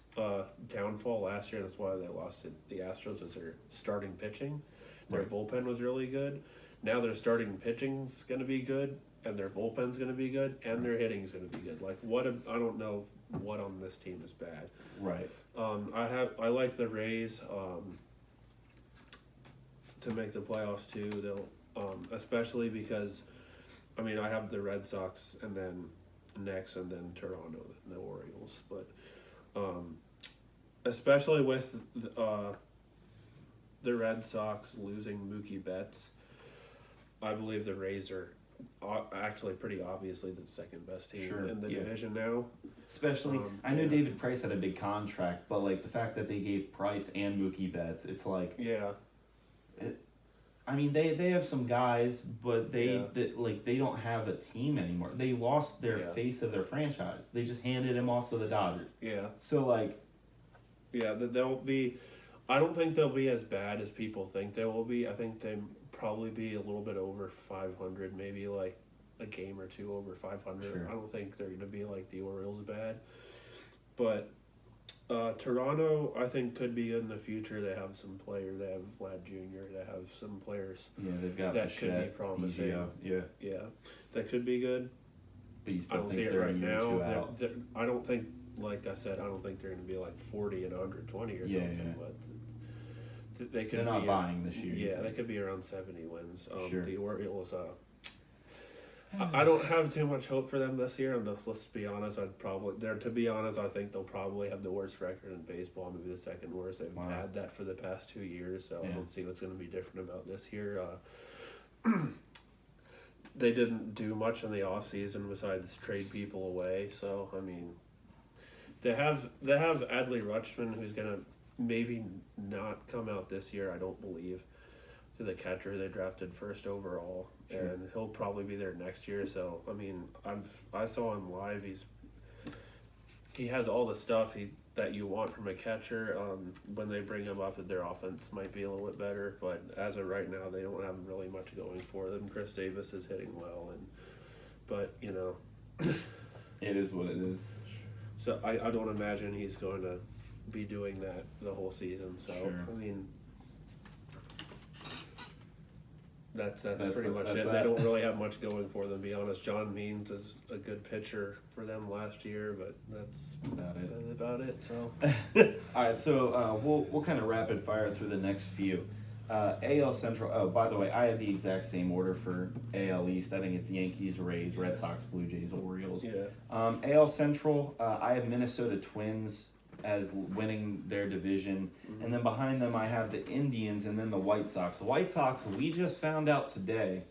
downfall last year, that's why they lost to the Astros, is their starting pitching. Their Right. bullpen was really good. Now their starting pitching's going to be good, and their bullpen's going to be good, and their hitting's going to be good. Like I don't know what on this team is bad. Right. I like the Rays to make the playoffs too. They'll especially because I mean I have the Red Sox and then next and then Toronto and the Orioles, but especially with the Red Sox losing Mookie Betts, I believe the Rays are actually pretty obviously the second best team in the division now. Especially, I know David Price had a big contract, but like the fact that they gave Price and Mookie Betts, it's like I mean, they have some guys, but they don't have a team anymore. They lost their face of their franchise. They just handed him off to the Dodgers. Yeah. So like, they'll be. I don't think they'll be as bad as people think they will be. I think they probably be a little bit over 500, maybe like a game or two over 500. Sure. I don't think they're going to be like the Orioles bad. But Toronto, I think, could be in the future. They have some players. They have Vlad Jr. They have some players. Yeah, they've got that could be promising. Yeah, that could be good. But you still I don't see it right now. I don't think, like I said, I don't think they're going to be like 40 and 120 or something. Yeah. But they could. They're not vying this year. Yeah, they could be around 70 wins. Sure. The Orioles. I don't have too much hope for them this year. And let's be honest, to be honest, I think they'll probably have the worst record in baseball, maybe the second worst. They've had that for the past 2 years, so I don't see what's going to be different about this year. They didn't do much in the offseason besides trade people away, so I mean, they have Adley Rutschman, who's going to maybe not come out this year, I don't believe. The catcher they drafted first overall, and he'll probably be there next year. So I mean, I saw him live. He has all the stuff that you want from a catcher. When they bring him up, their offense might be a little bit better, but as of right now, they don't have really much going for them. Chris Davis is hitting well, but you know, it is what it is. So I don't imagine he's going to be doing that the whole season. So I mean. That's pretty much it. They don't really have much going for them, to be honest. John Means is a good pitcher for them last year, but that's about it. So, all right. So we'll kind of rapid fire through the next few. AL Central. Oh, by the way, I have the exact same order for AL East. I think it's Yankees, Rays, Red Sox, Blue Jays, Orioles. Yeah. AL Central. I have Minnesota Twins as winning their division. And then behind them I have the Indians and then the White Sox. The White Sox, we just found out today,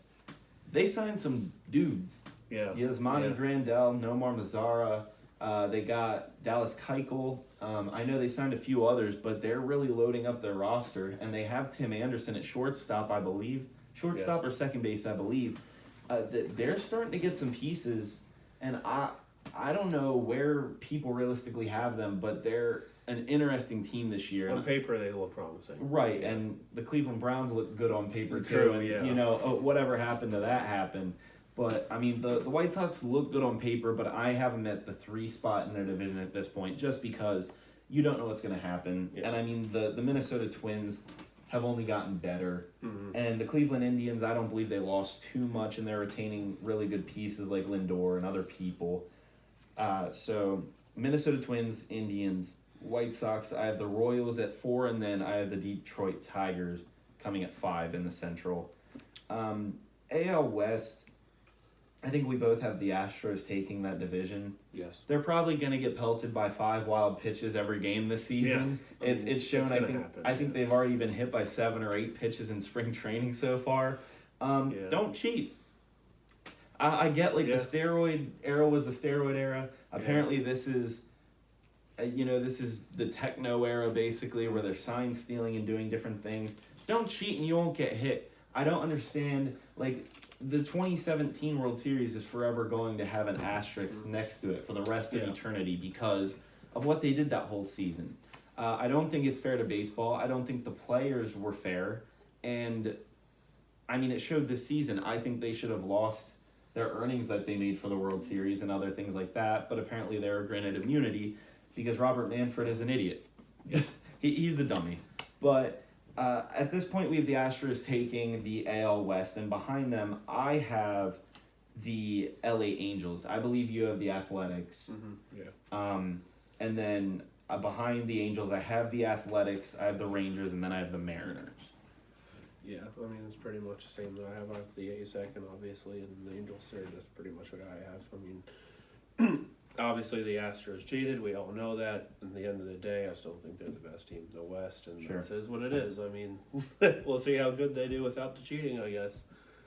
they signed some dudes. Yeah. Yasmani Grandal, Nomar Mazara. They got Dallas Keuchel. I know they signed a few others, but they're really loading up their roster. And they have Tim Anderson at shortstop, I believe. Shortstop or second base, I believe. They're starting to get some pieces, and I don't know where people realistically have them, but they're an interesting team this year. On paper, they look promising. Right, and the Cleveland Browns look good on paper, too. And, you know, whatever happened to that happened. But, I mean, the White Sox look good on paper, but I have them at the 3 spot in their division at this point just because you don't know what's going to happen. Yeah. And, I mean, the Minnesota Twins have only gotten better. Mm-hmm. And the Cleveland Indians, I don't believe they lost too much, and they're retaining really good pieces like Lindor and other people. So Minnesota Twins, Indians, White Sox. I have the Royals at 4, and then I have the Detroit Tigers coming at 5 in the Central. AL West, I think we both have the Astros taking that division. Yes. They're probably going to get pelted by 5 wild pitches every game this season. Yeah. It's shown. I think they've already been hit by 7 or 8 pitches in spring training so far. Don't cheat. I get the steroid era was the steroid era. Apparently this is, this is the techno era basically where they're sign stealing and doing different things. Don't cheat and you won't get hit. I don't understand. The 2017 World Series is forever going to have an asterisk next to it for the rest of eternity because of what they did that whole season. I don't think it's fair to baseball. I don't think the players were fair. And, I mean, it showed this season. I think they should have lost their earnings that they made for the World Series and other things like that, but apparently they were granted immunity because Robert Manfred is an idiot. He's a dummy. But at this point, we have the Astros taking the AL West, and behind them, I have the LA Angels. I believe you have the Athletics. Mm-hmm. Yeah. And then behind the Angels, I have the Athletics, I have the Rangers, and then I have the Mariners. Yeah, I mean, it's pretty much the same that I have the A second, obviously, and the Angels third. That's pretty much what I have. I mean, obviously the Astros cheated. We all know that. At the end of the day, I still think they're the best team in the West, and Sure. that is what it is. I mean, we'll see how good they do without the cheating, I guess.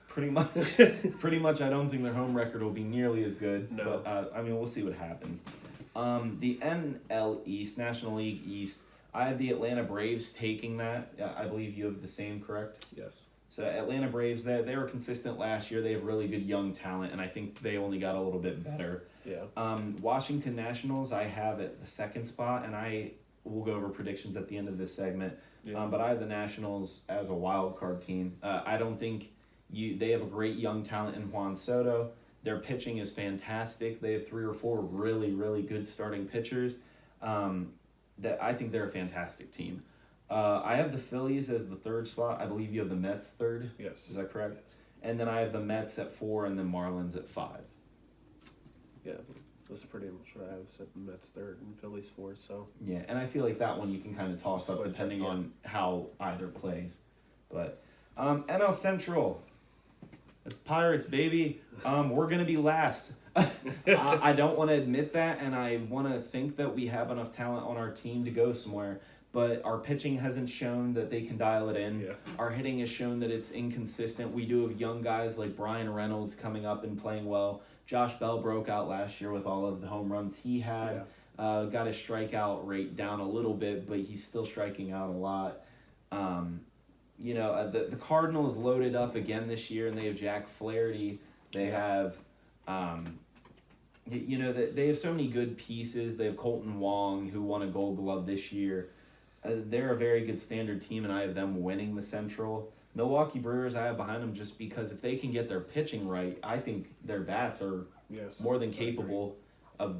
Pretty much. Pretty much, I don't think their home record will be nearly as good. No. But, I mean, we'll see what happens. The NL East, National League East, I have the Atlanta Braves taking that. I believe you have the same, correct? Yes. So Atlanta Braves, they were consistent last year. They have really good young talent, and I think they only got a little bit better. Yeah. Washington Nationals, I have at the second spot, and I will go over predictions at the end of this segment. Yeah. But I have the Nationals as a wild card team. I don't think they have a great young talent in Juan Soto. Their pitching is fantastic. They have 3 or 4 really, really good starting pitchers. That I think they're a fantastic team. I have the Phillies as the third spot. I believe you have the Mets third. Yes. Is that correct? And then I have the Mets at 4 and the Marlins at 5. Yeah. That's pretty much what I have. Set Mets third and Phillies fourth. So. Yeah, and I feel like that one you can kind of toss up Switch depending up, yeah. on how either plays. But NL Central, it's Pirates, baby. We're gonna be last. I don't want to admit that, and I want to think that we have enough talent on our team to go somewhere. But our pitching hasn't shown that they can dial it in. Yeah. Our hitting has shown that it's inconsistent. We do have young guys like Brian Reynolds coming up and playing well. Josh Bell broke out last year with all of the home runs he had. Yeah. Got his strikeout rate down a little bit, but he's still striking out a lot. The Cardinals loaded up again this year, and they have Jack Flaherty. They have, they have so many good pieces. They have Colton Wong, who won a Gold Glove this year. They're a very good standard team, and I have them winning the Central. Milwaukee Brewers, I have behind them just because if they can get their pitching right, I think their bats are more than capable of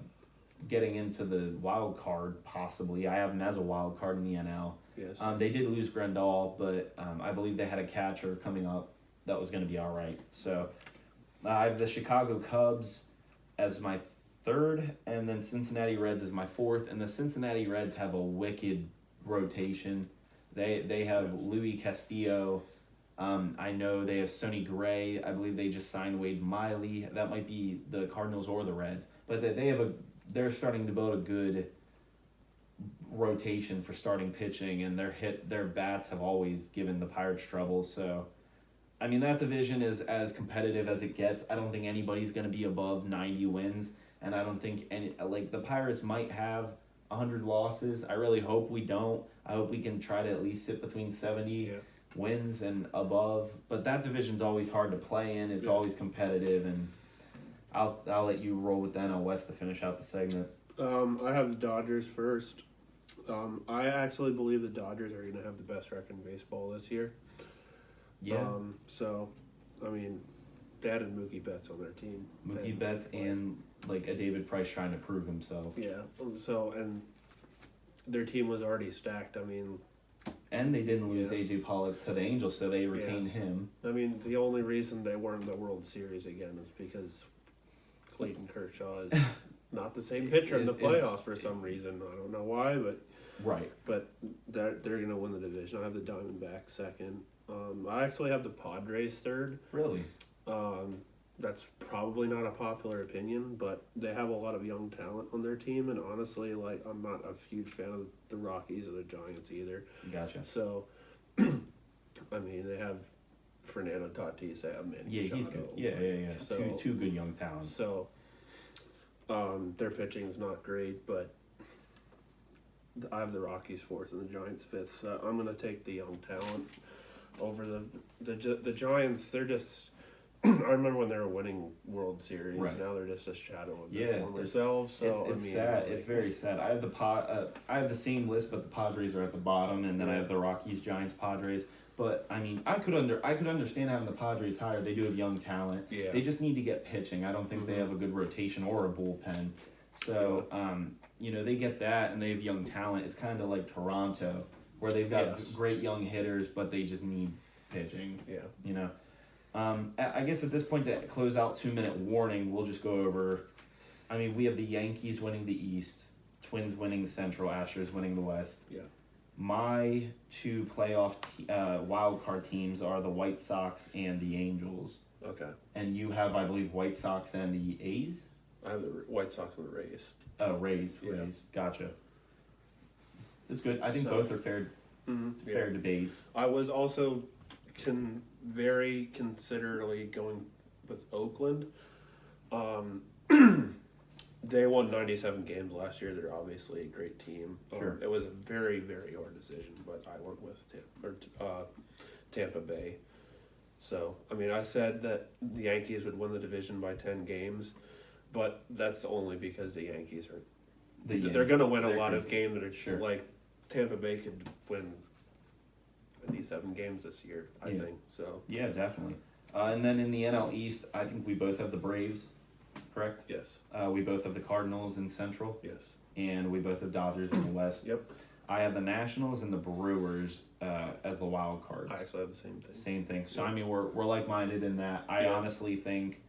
getting into the wild card, possibly. I have them as a wild card in the NL. Yes. They did lose Grandal, but I believe they had a catcher coming up that was going to be all right. So I have the Chicago Cubs as my third, and then Cincinnati Reds as my fourth. And the Cincinnati Reds have a wicked rotation. They have Louis Castillo. I know they have Sonny Gray. I believe they just signed Wade Miley. That might be the Cardinals or the Reds, but they're starting to build a good rotation for starting pitching, and their bats have always given the Pirates trouble. So, I mean, that division is as competitive as it gets. I don't think anybody's going to be above 90 wins, and I don't think the Pirates might have 100 losses. I really hope we don't. I hope we can try to at least sit between 70 wins and above. But that division's always hard to play in. It's always competitive, and I'll let you roll with the NL West to finish out the segment. I have the Dodgers first. I actually believe the Dodgers are going to have the best record in baseball this year. Yeah. I mean, they had Mookie Betts on their team. Mookie Betts and a David Price trying to prove himself. Yeah. So, and their team was already stacked. I mean. And they didn't lose A.J. Pollock to the Angels, so they retained him. I mean, the only reason they weren't in the World Series again is because Clayton Kershaw is not the same pitcher in the playoffs for some reason. I don't know why, but right. But they're going to win the division. I have the Diamondbacks second. I actually have the Padres third. Really? That's probably not a popular opinion, but they have a lot of young talent on their team, and honestly, I'm not a huge fan of the Rockies or the Giants either. Gotcha. So, I mean, they have Fernando Tatis, they have Manny Machado. He's good. Yeah. So, two good young talents. So, their pitching is not great, but I have the Rockies fourth and the Giants fifth. So I'm going to take the young talent over the Giants. They're just. I remember when they were winning World Series. Right. Now they're just a shadow of their former selves. So it's sad. It's very sad. I have the same list, but the Padres are at the bottom, and then I have the Rockies, Giants, Padres. But I mean, I could understand having the Padres higher. They do have young talent. Yeah. They just need to get pitching. I don't think they have a good rotation or a bullpen. So they get that, and they have young talent. It's kind of like Toronto, where they've got great young hitters, but they just need pitching. Yeah. I guess at this point, to close out 2-minute warning, we'll just go over. I mean, we have the Yankees winning the East, Twins winning the Central, Astros winning the West. Yeah. My two playoff wild card teams are the White Sox and the Angels. Okay. And you have, I believe, White Sox and the A's? I have the White Sox and the Rays. Oh, Rays. Yeah. Gotcha. It's good. I think So- both are fair debates. I was also very considerably going with Oakland. They won 97 games last year. They're obviously a great team. Sure. It was a very, very hard decision, but I went with Tampa Bay. So, I mean, I said that the Yankees would win the division by 10 games, but that's only because the Yankees are... They're going to win a lot of games that are just like Tampa Bay could win 97 games this year, I think. So yeah, definitely. And then in the NL East, I think we both have the Braves, correct? yes, We both have the Cardinals in Central, yes, and we both have Dodgers in the West. yep. I have the Nationals and the Brewers as the wild cards. I actually have the same thing. Same thing. So Yeah. I mean, we're like-minded in that. I Yeah. honestly think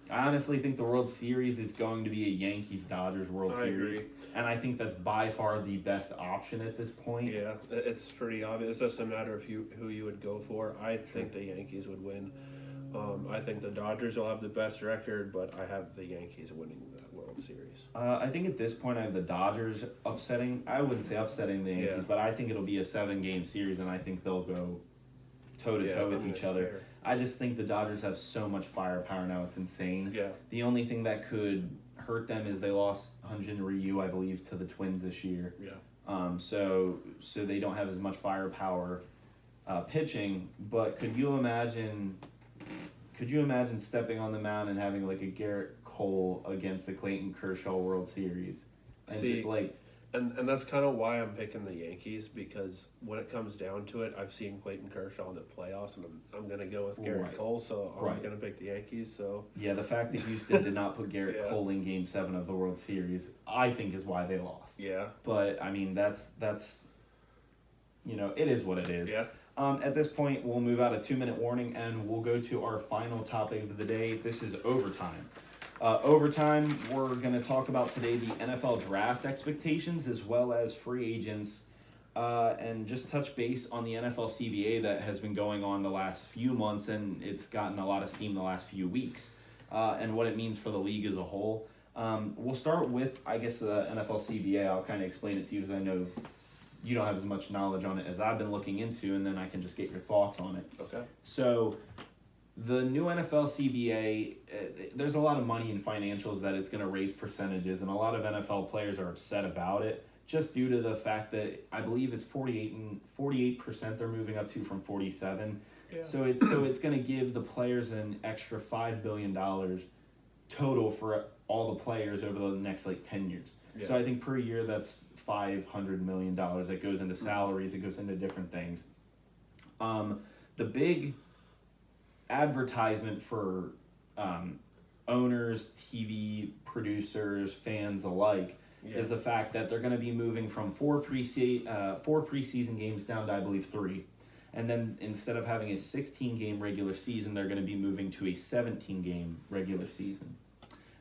the World Series is going to be a Yankees-Dodgers World I Series, agree. and I think that's by far the best option at this point. Yeah, it's pretty obvious. It's just a matter of who you would go for. I think the Yankees would win. I think the Dodgers will have the best record, but I have the Yankees winning the World Series. I think at this point I have the Dodgers upsetting. I wouldn't say upsetting the Yankees, Yeah. but I think it'll be a 7-game series, and I think they'll go toe-to-toe with each other. Fair. I just think the Dodgers have so much firepower now; it's insane. Yeah, The only thing that could hurt them is they lost Hyun-Jin Ryu, I believe, to the Twins this year. yeah. So they don't have as much firepower pitching. But could you imagine stepping on the mound and having like a Garrett Cole against the Clayton Kershaw World Series? And See, just, like, And that's kind of why I'm picking the Yankees, because when it comes down to it, I've seen Clayton Kershaw in the playoffs, and I'm going to go with Garrett Right. Cole, so I'm Right. going to pick the Yankees. So yeah, the fact that Houston did not put Garrett Yeah. Cole in Game 7 of the World Series, I think, is why they lost. yeah, But I mean, that's it is what it is. yeah, At this point, we'll move out a 2-minute warning and we'll go to our final topic of the day. This is overtime. Overtime, we're going to talk about today the NFL draft expectations as well as free agents and just touch base on the NFL CBA that has been going on the last few months, and it's gotten a lot of steam the last few weeks, and what it means for the league as a whole. We'll start with, I guess, the NFL CBA. I'll kind of explain it to you because I know you don't have as much knowledge on it as I've been looking into, and then I can just get your thoughts on it. okay, So, the new NFL CBA, there's a lot of money in financials that it's going to raise percentages, and a lot of NFL players are upset about it, just due to the fact that I believe it's 48% they're moving up to from 47. yeah, So it's going to give the players an extra $5 billion total for all the players over the next 10 years. yeah. So I think per year that's $500 million that goes into salaries, it goes into different things. The big advertisement for owners, TV producers, fans alike Yeah. is the fact that they're going to be moving from four preseason games down to, I believe, 3. And then instead of having a 16-game regular season, they're going to be moving to a 17-game regular season.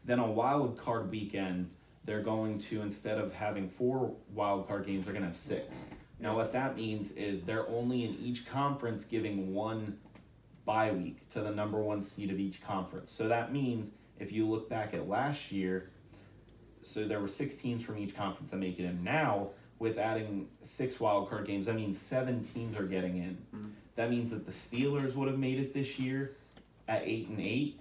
Then on wild card weekend, they're going to, instead of having 4 wild card games, they're going to have 6. Now what that means is they're only in each conference giving 1 bye week to the number 1 seed of each conference. So that means if you look back at last year, so there were 6 teams from each conference that make it in. Now, with adding 6 wild card games, that means 7 teams are getting in. Mm-hmm. That means that the Steelers would have made it this year at 8-8,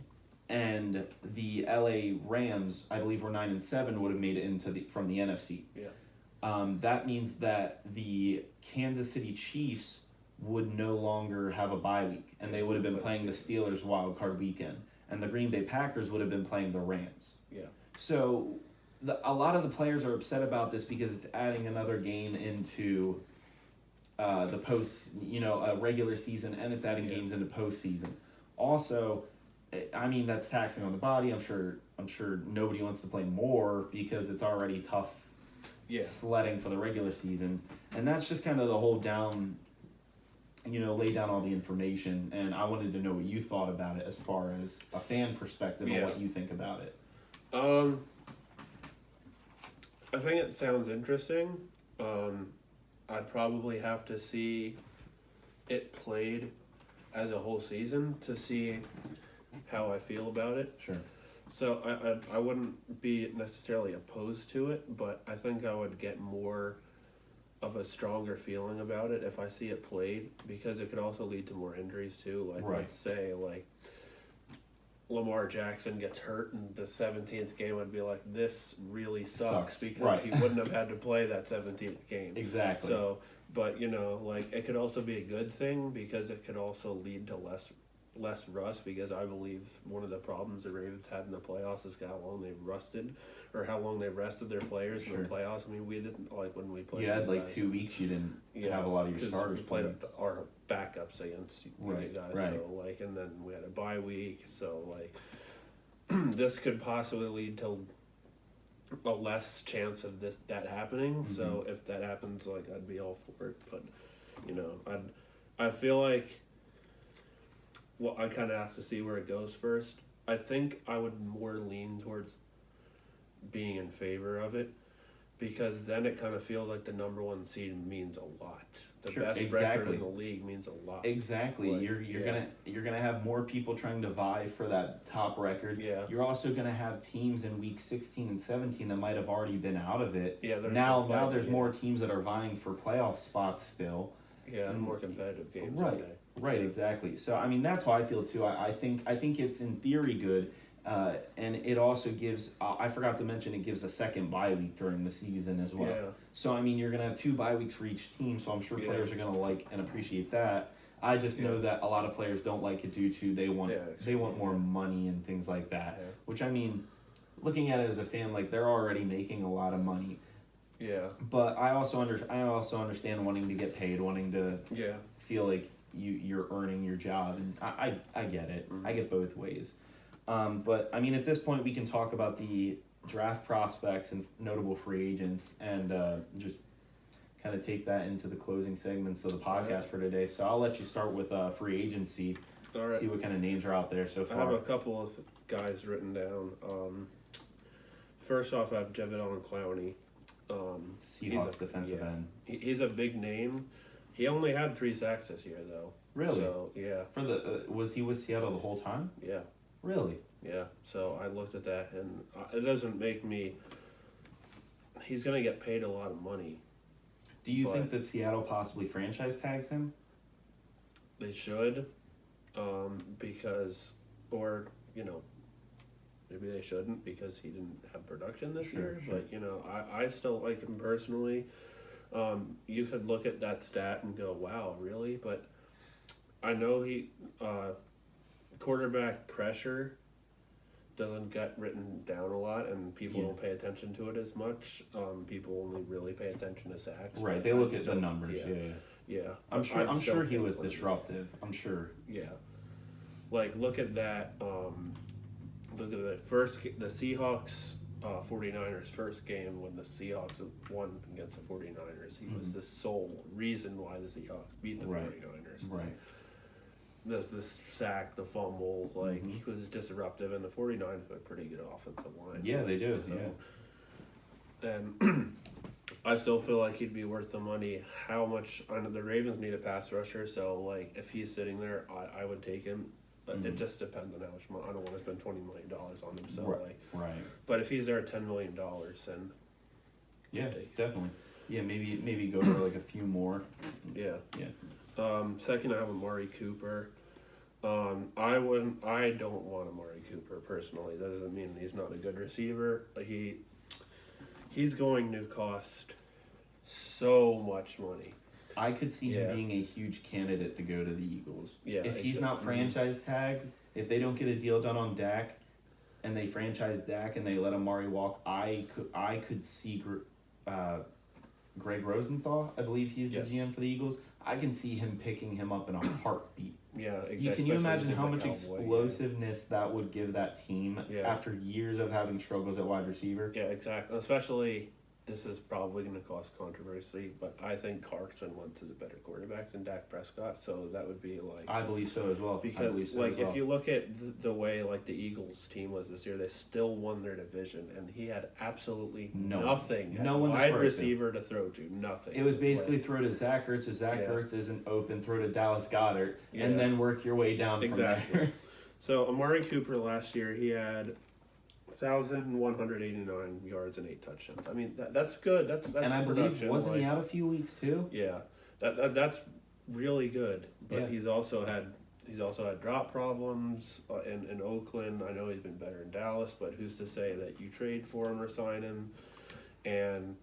and the LA Rams, I believe, were 9-7, would have made it into from the NFC. Yeah. That means that the Kansas City Chiefs would no longer have a bye week, and they would have been playing the Steelers wild card weekend, and the Green Bay Packers would have been playing the Rams. Yeah. So a lot of the players are upset about this because it's adding another game into the a regular season, and it's adding games into postseason. Also, I mean, that's taxing on the body. I'm sure nobody wants to play more because it's already tough sledding for the regular season, and that's just kind of the whole lay down all the information. And I wanted to know what you thought about it as far as a fan perspective and what you think about it. I think it sounds interesting. I'd probably have to see it played as a whole season to see how I feel about it. Sure. So I wouldn't be necessarily opposed to it, but I think I would get more of a stronger feeling about it if I see it played, because it could also lead to more injuries too. Like, Right. let's say like Lamar Jackson gets hurt in the 17th game, I'd be like, this really sucks because Right. he wouldn't have had to play that 17th game. Exactly. So, but like it could also be a good thing because it could also lead to less rust, because I believe one of the problems the Ravens had in the playoffs is how long they rusted, or how long they rested their players in the playoffs. I mean, we didn't, like, when we played. You had like guys, 2 weeks. You didn't have a lot of your 'cause starters we played playing. our backups against you Right, guys. right. So like, and then we had a bye week. So like, this could possibly lead to a less chance of that happening. Mm-hmm. So if that happens, like, I'd be all for it. But I feel like, well, I kind of have to see where it goes first. I think I would more lean towards being in favor of it, because then it kind of feels like the number one seed means a lot. The Sure, best record exactly. in the league means a lot. Exactly. Like, You're gonna have more people trying to vie for that top record. Yeah. You're also gonna have teams in week 16 and 17 that might have already been out of it. Yeah, they're Now still fighting, there's yeah. more teams that are vying for playoff spots still. Yeah, and more competitive games. Right. Okay. Right, exactly. So I mean that's how I feel too. I think it's in theory good, and it also gives. I forgot to mention it gives a second bye week during the season as well. Yeah. So I mean you're gonna have 2 bye weeks for each team. So I'm sure Yeah. players are gonna like and appreciate that. I just know Yeah. that a lot of players don't like it due to they want more money and things like that. Yeah. Which I mean, looking at it as a fan, like they're already making a lot of money. Yeah. But I also understand wanting to get paid, wanting to Yeah. feel like you're earning your job, and I get it. Mhm. I get both ways. But I mean, at this point, we can talk about the draft prospects and notable free agents, and just kind of take that into the closing segments of the podcast for today. So I'll let you start with free agency. All right. See what kind of names are out there so I have far. a couple of guys written down. First off, I have Javion Clowney. Seahawks defensive end. He's a big name. He only had 3 sacks this year, though. Really? So, yeah. For the was he with Seattle the whole time? Yeah. Really? Yeah. So I looked at that, and it doesn't make me. He's going to get paid a lot of money. Do you think that Seattle possibly franchise tags him? They should, because, or, maybe they shouldn't because he didn't have production this year. Sure. But, I still like him personally. You could look at that stat and go, wow, really? But I know quarterback pressure doesn't get written down a lot, and people don't pay attention to it as much. People only really pay attention to sacks. Right, they look at the numbers. Yeah. I'm I'm sure he was disruptive. I'm sure. Yeah, like look at that. Look at the Seahawks 49ers first game when the Seahawks won against the 49ers. He was the sole reason why the Seahawks beat the 49ers. Right. This sack, the fumble, like he was disruptive, and the 49ers have a pretty good offensive line. Yeah, they do. So, and I still feel like he'd be worth the money. How much? I know the Ravens need a pass rusher, so like if he's sitting there, I would take him. But it just depends on how much money. I don't want to spend $20 million on him. So right. But if he's there at $10 million, then definitely. Yeah, maybe go for like a few more. Yeah. Second, I have Amari Cooper. I don't want Amari Cooper personally. That doesn't mean he's not a good receiver. He's going to cost so much money. I could see him being a huge candidate to go to the Eagles. Yeah, if he's not franchise tagged, if they don't get a deal done on Dak, and they franchise Dak and they let Amari walk, I could see Greg Rosenthal. I believe he's the GM for the Eagles. I can see him picking him up in a heartbeat. Yeah, exactly. Can you imagine how much explosiveness that would give that team after years of having struggles at wide receiver? Yeah, exactly. Especially, this is probably going to cause controversy, but I think Carson Wentz is a better quarterback than Dak Prescott, so that would be like... I believe so as well. Because, if you look at the way, like, the Eagles team was this year, they still won their division, and he had absolutely nothing. No one wide receiver to throw to, nothing. It was basically throw to Zach Ertz. If Zach Ertz isn't open, throw to Dallas Goedert, and then work your way down from there. So, Amari Cooper last year, he had 1,189 yards and 8 touchdowns. I mean, that's good. That's and I believe production. wasn't he out a few weeks too? Yeah, that's really good. But Yeah. he's also had drop problems in Oakland. I know he's been better in Dallas, but who's to say that you trade for him or sign him? And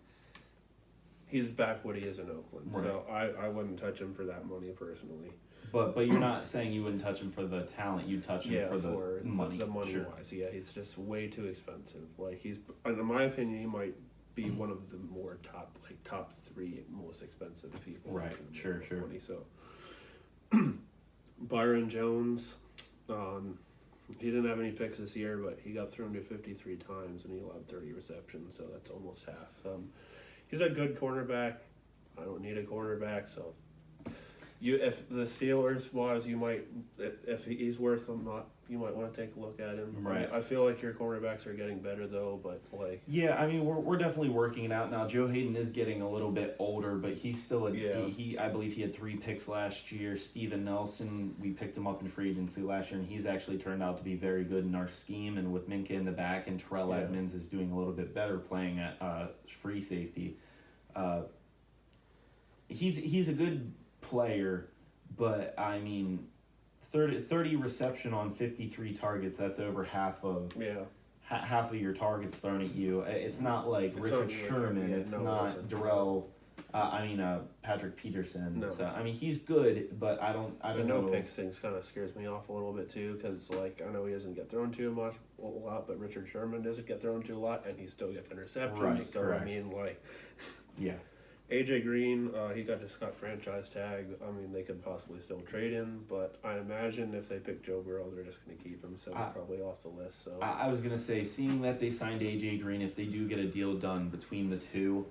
he's back what he is in Oakland. Right. So I wouldn't touch him for that money personally. But you're not saying you wouldn't touch him for the talent. You'd touch him for the money. The money Sure. wise, yeah, he's just way too expensive. Like in my opinion, he might be one of the more top 3 most expensive people. Right. Sure. Money, so Byron Jones, he didn't have any picks this year, but he got thrown to 53 times and he allowed 30 receptions, so that's almost half. He's a good cornerback. I don't need a cornerback, so if the Steelers if he's worth them, you might want to take a look at him. Right. I feel like your cornerbacks are getting better though, but Yeah, I mean we're definitely working it out now. Joe Hayden is getting a little bit older, but he's still he I believe he had 3 picks last year. Steven Nelson, we picked him up in free agency last year, and he's actually turned out to be very good in our scheme. And with Minka in the back, and Terrell Edmonds is doing a little bit better playing at free safety. He's a good player, but I mean 30 reception on 53 targets, that's over half of your targets thrown at you. It's not like Richard Sherman, it's not Patrick Peterson. No. So I mean he's good, but I don't the know. no picks things kind of scares me off a little bit too, because I know he doesn't get thrown to a lot, but Richard Sherman doesn't get thrown to a lot, and he still gets interceptions. Right, so correct. I mean Yeah. AJ Green, he just got franchise tag. I mean, they could possibly still trade him, but I imagine if they pick Joe Burrow, they're just going to keep him, so he's probably off the list. So I was gonna say, seeing that they signed AJ Green, if they do get a deal done between the two,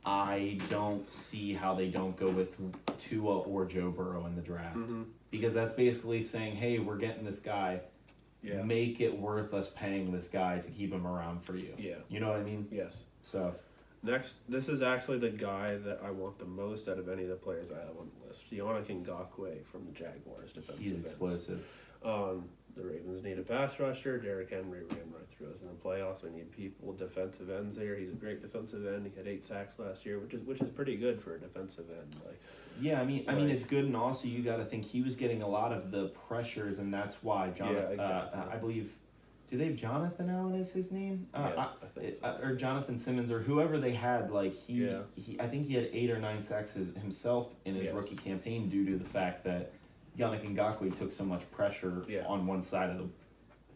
I don't see how they don't go with Tua or Joe Burrow in the draft, because that's basically saying, hey, we're getting this guy. Yeah. Make it worth us paying this guy to keep him around for you. Yeah. You know what I mean? Yes. So. Next, this is actually the guy that I want the most out of any of the players I have on the list. Yannick Ngakoue from the Jaguars defensive ends. He's explosive. The Ravens need a pass rusher. Derrick Henry ran right through us in the playoffs. We need people, defensive ends there. He's a great defensive end. He had 8 sacks last year, which is pretty good for a defensive end. I mean it's good, and also you got to think he was getting a lot of the pressures, and that's why Jonathan. Exactly. I believe. Do they have Jonathan Allen is his name? Yes, I think so. Or Jonathan Simmons, or whoever they had. He I think he had 8 or 9 sacks himself in his rookie campaign due to the fact that Yannick Ngakoue took so much pressure on one side of the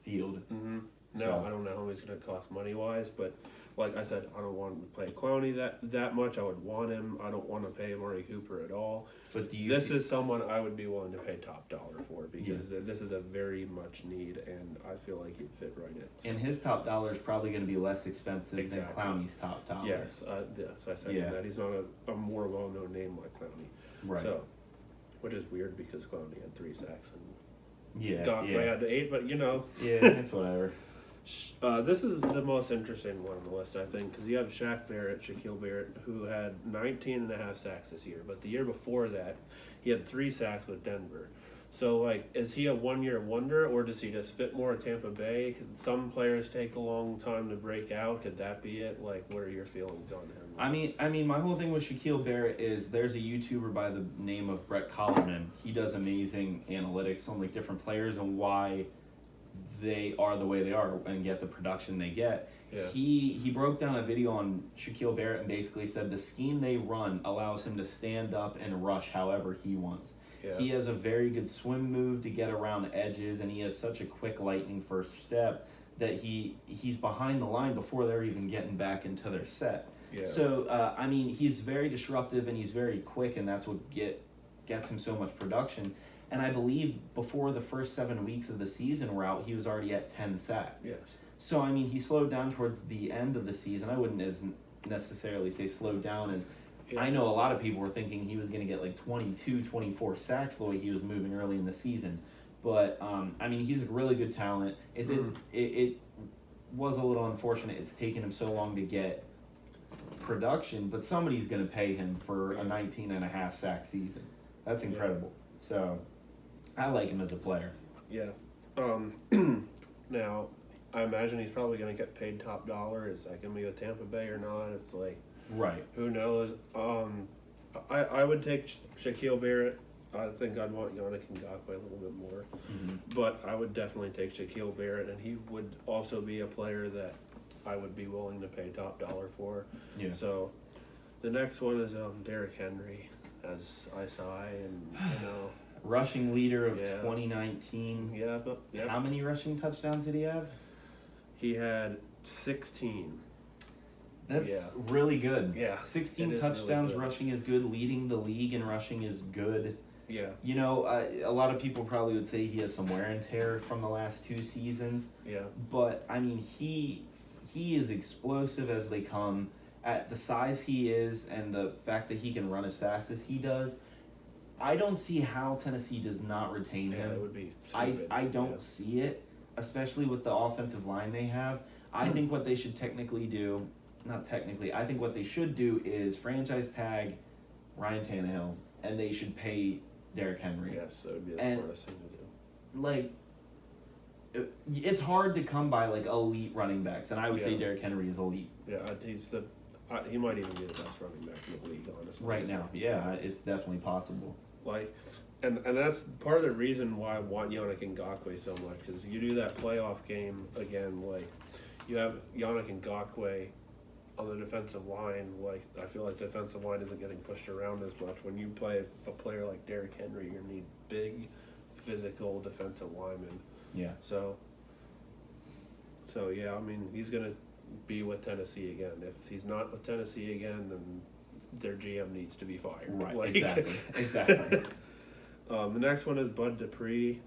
field. Mm-hmm. No, I don't know how he's going to cost money-wise, but like I said, I don't want to play Clowney that much. I would want him. I don't want to pay Amari Cooper at all. But this is someone I would be willing to pay top dollar for, because this is a very much need, and I feel like he'd fit right in. So. And his top dollar is probably going to be less expensive than Clowney's top dollar. Yes, I said that. He's not a more well-known name like Clowney. Right. So, which is weird because Clowney had 3 sacks and Ngakoue had 8, but Yeah, it's whatever. This is the most interesting one on the list, I think, because you have Shaquille Barrett, who had 19.5 sacks this year. But the year before that, he had 3 sacks with Denver. So, is he a one-year wonder, or does he just fit more at Tampa Bay? Could some players take a long time to break out? Could that be it? What are your feelings on him? I mean, my whole thing with Shaquille Barrett is there's a YouTuber by the name of Brett Collerman. He does amazing analytics on different players and why they are the way they are and get the production they get. Yeah. He broke down a video on Shaquille Barrett and basically said the scheme they run allows him to stand up and rush however he wants. Yeah. He has a very good swim move to get around edges, and he has such a quick lightning first step that he's behind the line before they're even getting back into their set. Yeah. So, he's very disruptive and he's very quick, and that's what gets him so much production. And I believe before the first 7 weeks of the season were out, he was already at 10 sacks. Yes. So, he slowed down towards the end of the season. I wouldn't necessarily say slowed down as... Yeah. I know a lot of people were thinking he was going to get 22, 24 sacks the way he was moving early in the season. But, he's a really good talent. It was a little unfortunate it's taken him so long to get production, but somebody's going to pay him for a 19.5 sack season. That's incredible. Yeah. So, I like him as a player. Yeah. Now, I imagine he's probably going to get paid top dollar. Is that going to be with Tampa Bay or not? It's like, Right. who knows? I would take Shaquille Barrett. I think I'd want Yannick Ngakoue a little bit more. Mm-hmm. But I would definitely take Shaquille Barrett, and he would also be a player that I would be willing to pay top dollar for. Yeah. So the next one is Derrick Henry, as I sigh, and Rushing leader of Yeah. 2019. yeah, but yeah, How many rushing touchdowns did he have? he had 16. That's Yeah. really good. Yeah, 16 it is touchdowns really good. rushing is good. Leading the league in rushing is good. Yeah, You know, a lot of people probably would say he has some wear and tear from the last 2 seasons. yeah, But, I mean, he is explosive as they come. At the size he is and the fact that he can run as fast as he does, I don't see how Tennessee does not retain yeah. him. It would be stupid. I don't see it, especially with the offensive line they have. I think what they should technically do, not technically, I think what they should do is franchise tag Ryan Tannehill, and they should pay Derrick Henry. Yes, that would be the And- smartest thing to do. Like, it's hard to come by, like, elite running backs, and I would say Yeah. Derrick Henry is elite. Yeah, he might even be the best running back in the league, honestly. Right now. Yeah, it's definitely possible. Like, and that's part of the reason why I want Yannick Ngakoue so much, because you do that playoff game again, like, you have Yannick Ngakoue on the defensive line. Like, I feel like the defensive line isn't getting pushed around as much. When you play a player like Derrick Henry, you're going to need big, physical defensive linemen. Yeah. So yeah, I mean, he's going to be with Tennessee again. If he's not with Tennessee again, then their GM needs to be fired. Right, Like, exactly. the next one is Bud Dupree.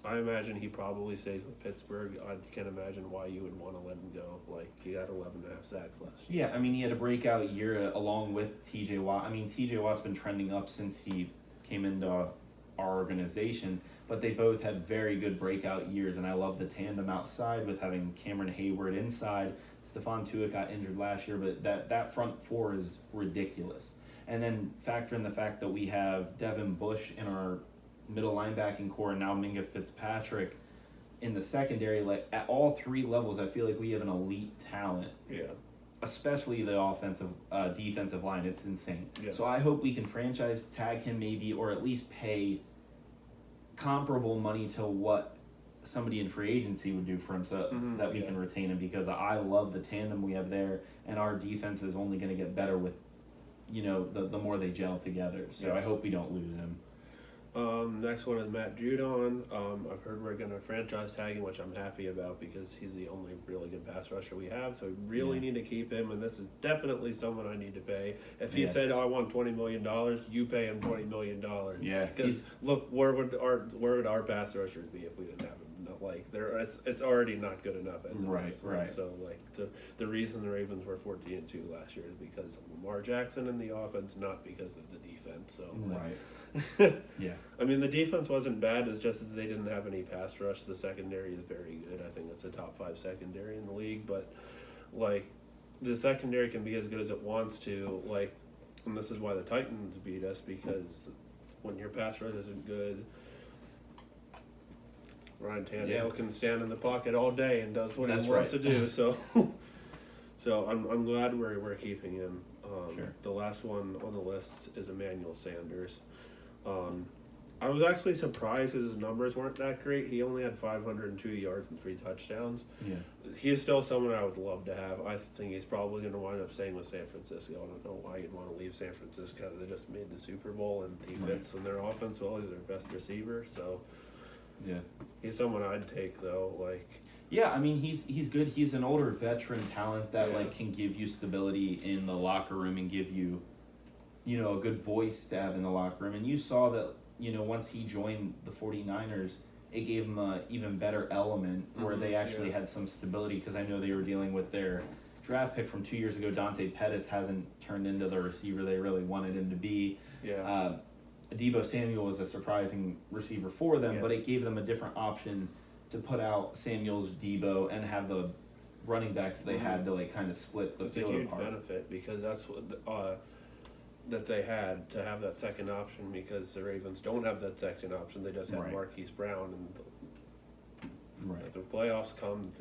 I imagine he probably stays with Pittsburgh. I can't imagine why you would want to let him go. Like, he had 11.5 sacks last year. Yeah, I mean, he had a breakout year along with TJ Watt. I mean, TJ Watt's been trending up since he came into our organization, but they both had very good breakout years, and I love the tandem outside with having Cameron Hayward inside. Stephon Tuitt got injured last year, but that front four is ridiculous. And then factor in the fact that we have Devin Bush in our middle linebacking core, and now Minka Fitzpatrick in the secondary. Like, at all 3 levels, I feel like we have an elite talent. Yeah. Especially the offensive, defensive line. It's insane. Yes. So I hope we can franchise tag him maybe, or at least pay comparable money to what somebody in free agency would do for him, so that we can retain him, because I love the tandem we have there, and our defense is only going to get better with, the more they gel together. So I hope we don't lose him. Next one is Matt Judon. I've heard we're going to franchise tag him, which I'm happy about, because he's the only really good pass rusher we have. So we really need to keep him, and this is definitely someone I need to pay. If he said, I want $20 million, you pay him $20 million. Yeah. Because look, where would our pass rushers be if we didn't have him? Like, it's already not good enough as it is. Right. So, like, the reason the Ravens were 14-2 last year is because of Lamar Jackson in the offense, not because of the defense. So, Right. Yeah. I mean, the defense wasn't bad. It's just that they didn't have any pass rush. The secondary is very good. I think it's a top 5 secondary in the league. But, like, the secondary can be as good as it wants to. Like, and this is why the Titans beat us, because when your pass rush isn't good, Ryan Tannehill can stand in the pocket all day and does what he wants to do. So, I'm glad we're keeping him. Sure. The last one on the list is Emmanuel Sanders. I was actually surprised because his numbers weren't that great. He only had 502 yards and 3 touchdowns. Yeah. He's still someone I would love to have. I think he's probably going to wind up staying with San Francisco. I don't know why you'd want to leave San Francisco. They just made the Super Bowl, and he fits in their offense well. He's their best receiver, so Yeah. he's someone I'd take, though. Like, Yeah, I mean, he's good. He's an older veteran talent that can give you stability in the locker room and give you, a good voice to have in the locker room. And you saw that, once he joined the 49ers, it gave him a even better element where they actually had some stability, because I know they were dealing with their draft pick from 2 years ago. Dante Pettis hasn't turned into the receiver they really wanted him to be. yeah. Deebo Samuel was a surprising receiver for them, but it gave them a different option to put out Samuel's, Deebo, and have the running backs they had to kind of split the field apart. It's a huge benefit, because that's what that they had, to have that second option, because the Ravens don't have that second option. They just have Marquise Brown, Right. But the playoffs come.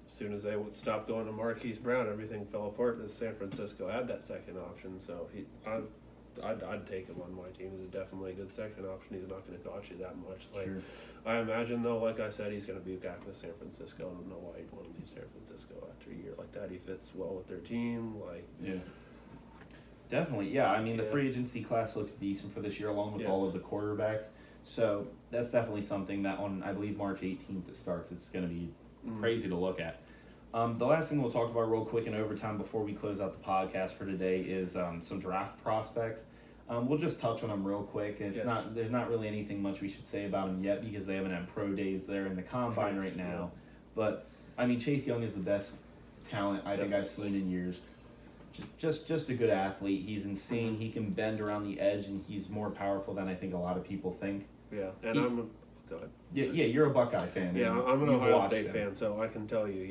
As soon as they would stop going to Marquise Brown, everything fell apart. As San Francisco had that second option, so I'd take him on my team. He's definitely a good second option. He's not going to cost you that much. Like Sure. I imagine, though, like I said, he's going to be back with San Francisco. I don't know why he'd want to leave San Francisco after a year like that. He fits well with their team. Like Yeah. Definitely, yeah. I mean, the Yeah. free agency class looks decent for this year, along with Yes. all of the quarterbacks. So that's definitely something that on, I believe, March 18th it starts. It's going to be crazy to look at. The last thing we'll talk about real quick in overtime before we close out the podcast for today is some draft prospects. We'll just touch on them real quick. There's not really anything much we should say about them yet because they haven't had pro days there in the combine right now. Yeah. But I mean, Chase Young is the best talent I think I've seen in years. Just a good athlete. He's insane. He can bend around the edge, and he's more powerful than I think a lot of people think. Yeah, and go ahead. Yeah, you're a Buckeye fan. Yeah, and I'm an you've Ohio watched State him. fan, so I can tell you,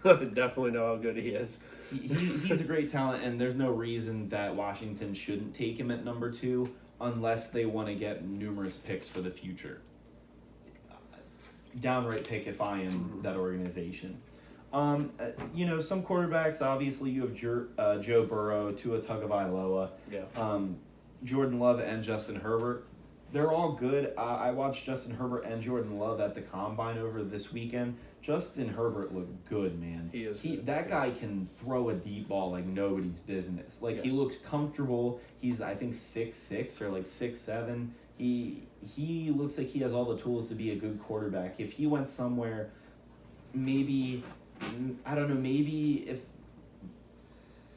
I definitely know how good he is. He's a great talent, and there's no reason that Washington shouldn't take him at number 2 unless they want to get numerous picks for the future. Downright pick if I am that organization. Some quarterbacks, obviously you have Joe Burrow, Tua Tagovailoa, Yeah. Jordan Love, and Justin Herbert. They're all good. I watched Justin Herbert and Jordan Love at the Combine over this weekend. Justin Herbert looked good, man. He is good. That guy can throw a deep ball like nobody's business. Like, he Yes. looks comfortable. He's, I think, 6'6" or like 6'7". He looks like he has all the tools to be a good quarterback. If he went somewhere, maybe, I don't know, maybe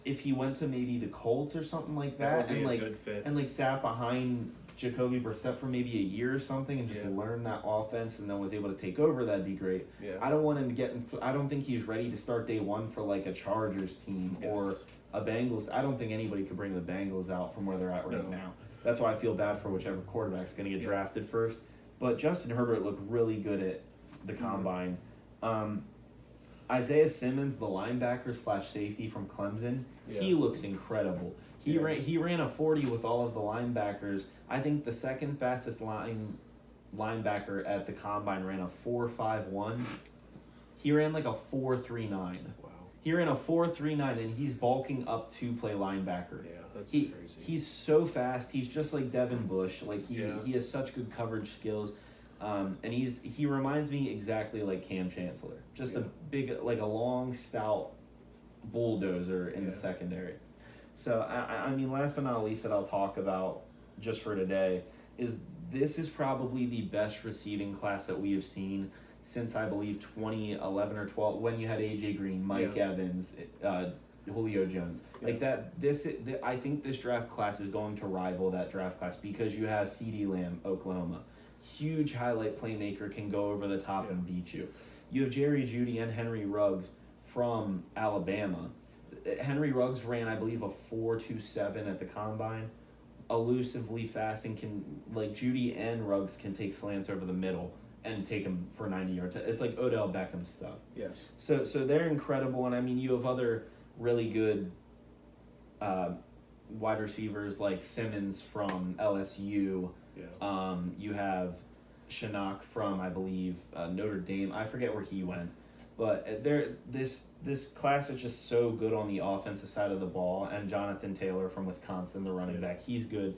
if he went to maybe the Colts or something like that, would be and a like good fit. and like sat behind Jacoby Brissett for maybe a year or something and just Yeah. learn that offense and then was able to take over, that'd be great. Yeah. I don't want him to get I don't think he's ready to start day one for like a Chargers team or Yes. a Bengals. I don't think anybody could bring the Bengals out from where they're at right No. now. That's why I feel bad for whichever quarterback's going to get drafted first. But Justin Herbert looked really good at the Combine. Isaiah Simmons, the linebacker / safety from Clemson, he looks incredible. He ran a 40 with all of the linebackers. I think the second fastest linebacker at the Combine ran a 4.51. He ran like a 4.39. Wow. He ran a 4.39, and he's bulking up to play linebacker. Yeah, that's crazy. He's so fast. He's just like Devin Bush. Like he has such good coverage skills. And he reminds me exactly like Cam Chancellor. Just a big, like a long, stout bulldozer in the secondary. So, I mean, last but not least that I'll talk about just for today is this is probably the best receiving class that we have seen since, I believe, 2011 or 12, when you had A.J. Green, Mike Evans, Julio Jones. Like that, I think this draft class is going to rival that draft class because you have CeeDee Lamb, Oklahoma. Huge highlight playmaker, can go over the top and beat you. You have Jerry Jeudy and Henry Ruggs from Alabama. Henry Ruggs ran, I believe, a 4.27 at the Combine. Elusively fast, and can, like, Jeudy and Ruggs can take slants over the middle and take them for 90 yards. It's like Odell Beckham stuff. Yes. So they're incredible, and I mean, you have other really good wide receivers like Simmons from LSU. Yeah. You have Shinnok from, I believe, Notre Dame. I forget where he went, but this class is just so good on the offensive side of the ball. And Jonathan Taylor from Wisconsin, the running back, he's good.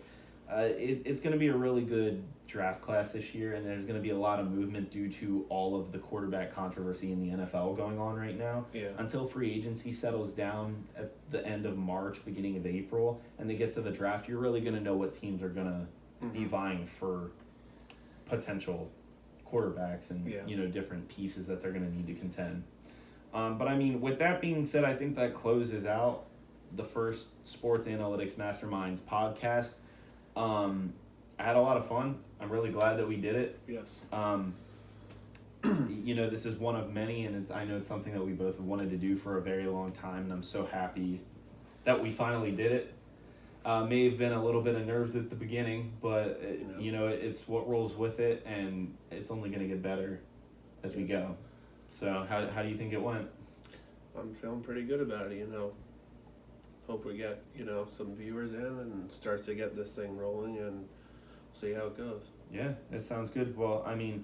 It's going to be a really good draft class this year, and there's going to be a lot of movement due to all of the quarterback controversy in the NFL going on right now. Yeah. Until free agency settles down at the end of March, beginning of April, and they get to the draft, you're really going to know what teams are going to be vying for potential quarterbacks and different pieces that they're going to need to contend. But I mean, with that being said, I think that closes out the first Sports Analytics Masterminds podcast. I had a lot of fun. I'm really glad that we did it. Yes. This is one of many, and I know it's something that we both have wanted to do for a very long time, and I'm so happy that we finally did it. May have been a little bit of nerves at the beginning, but it's what rolls with it, and it's only going to get better as we go. So how do you think it went? I'm feeling pretty good about it, Hope we get, some viewers in and starts to get this thing rolling and see how it goes. Yeah, it sounds good. Well, I mean,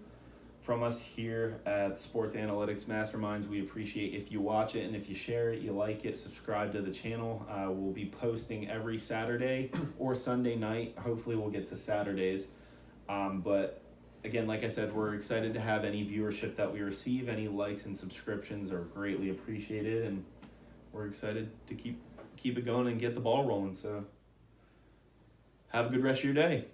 from us here at Sports Analytics Masterminds. We appreciate if you watch it and if you share it, you like it, subscribe to the channel. We'll be posting every Saturday or Sunday night. Hopefully we'll get to Saturdays. But again, like I said, we're excited to have any viewership that we receive. Any likes and subscriptions are greatly appreciated, and we're excited to keep it going and get the ball rolling. So have a good rest of your day.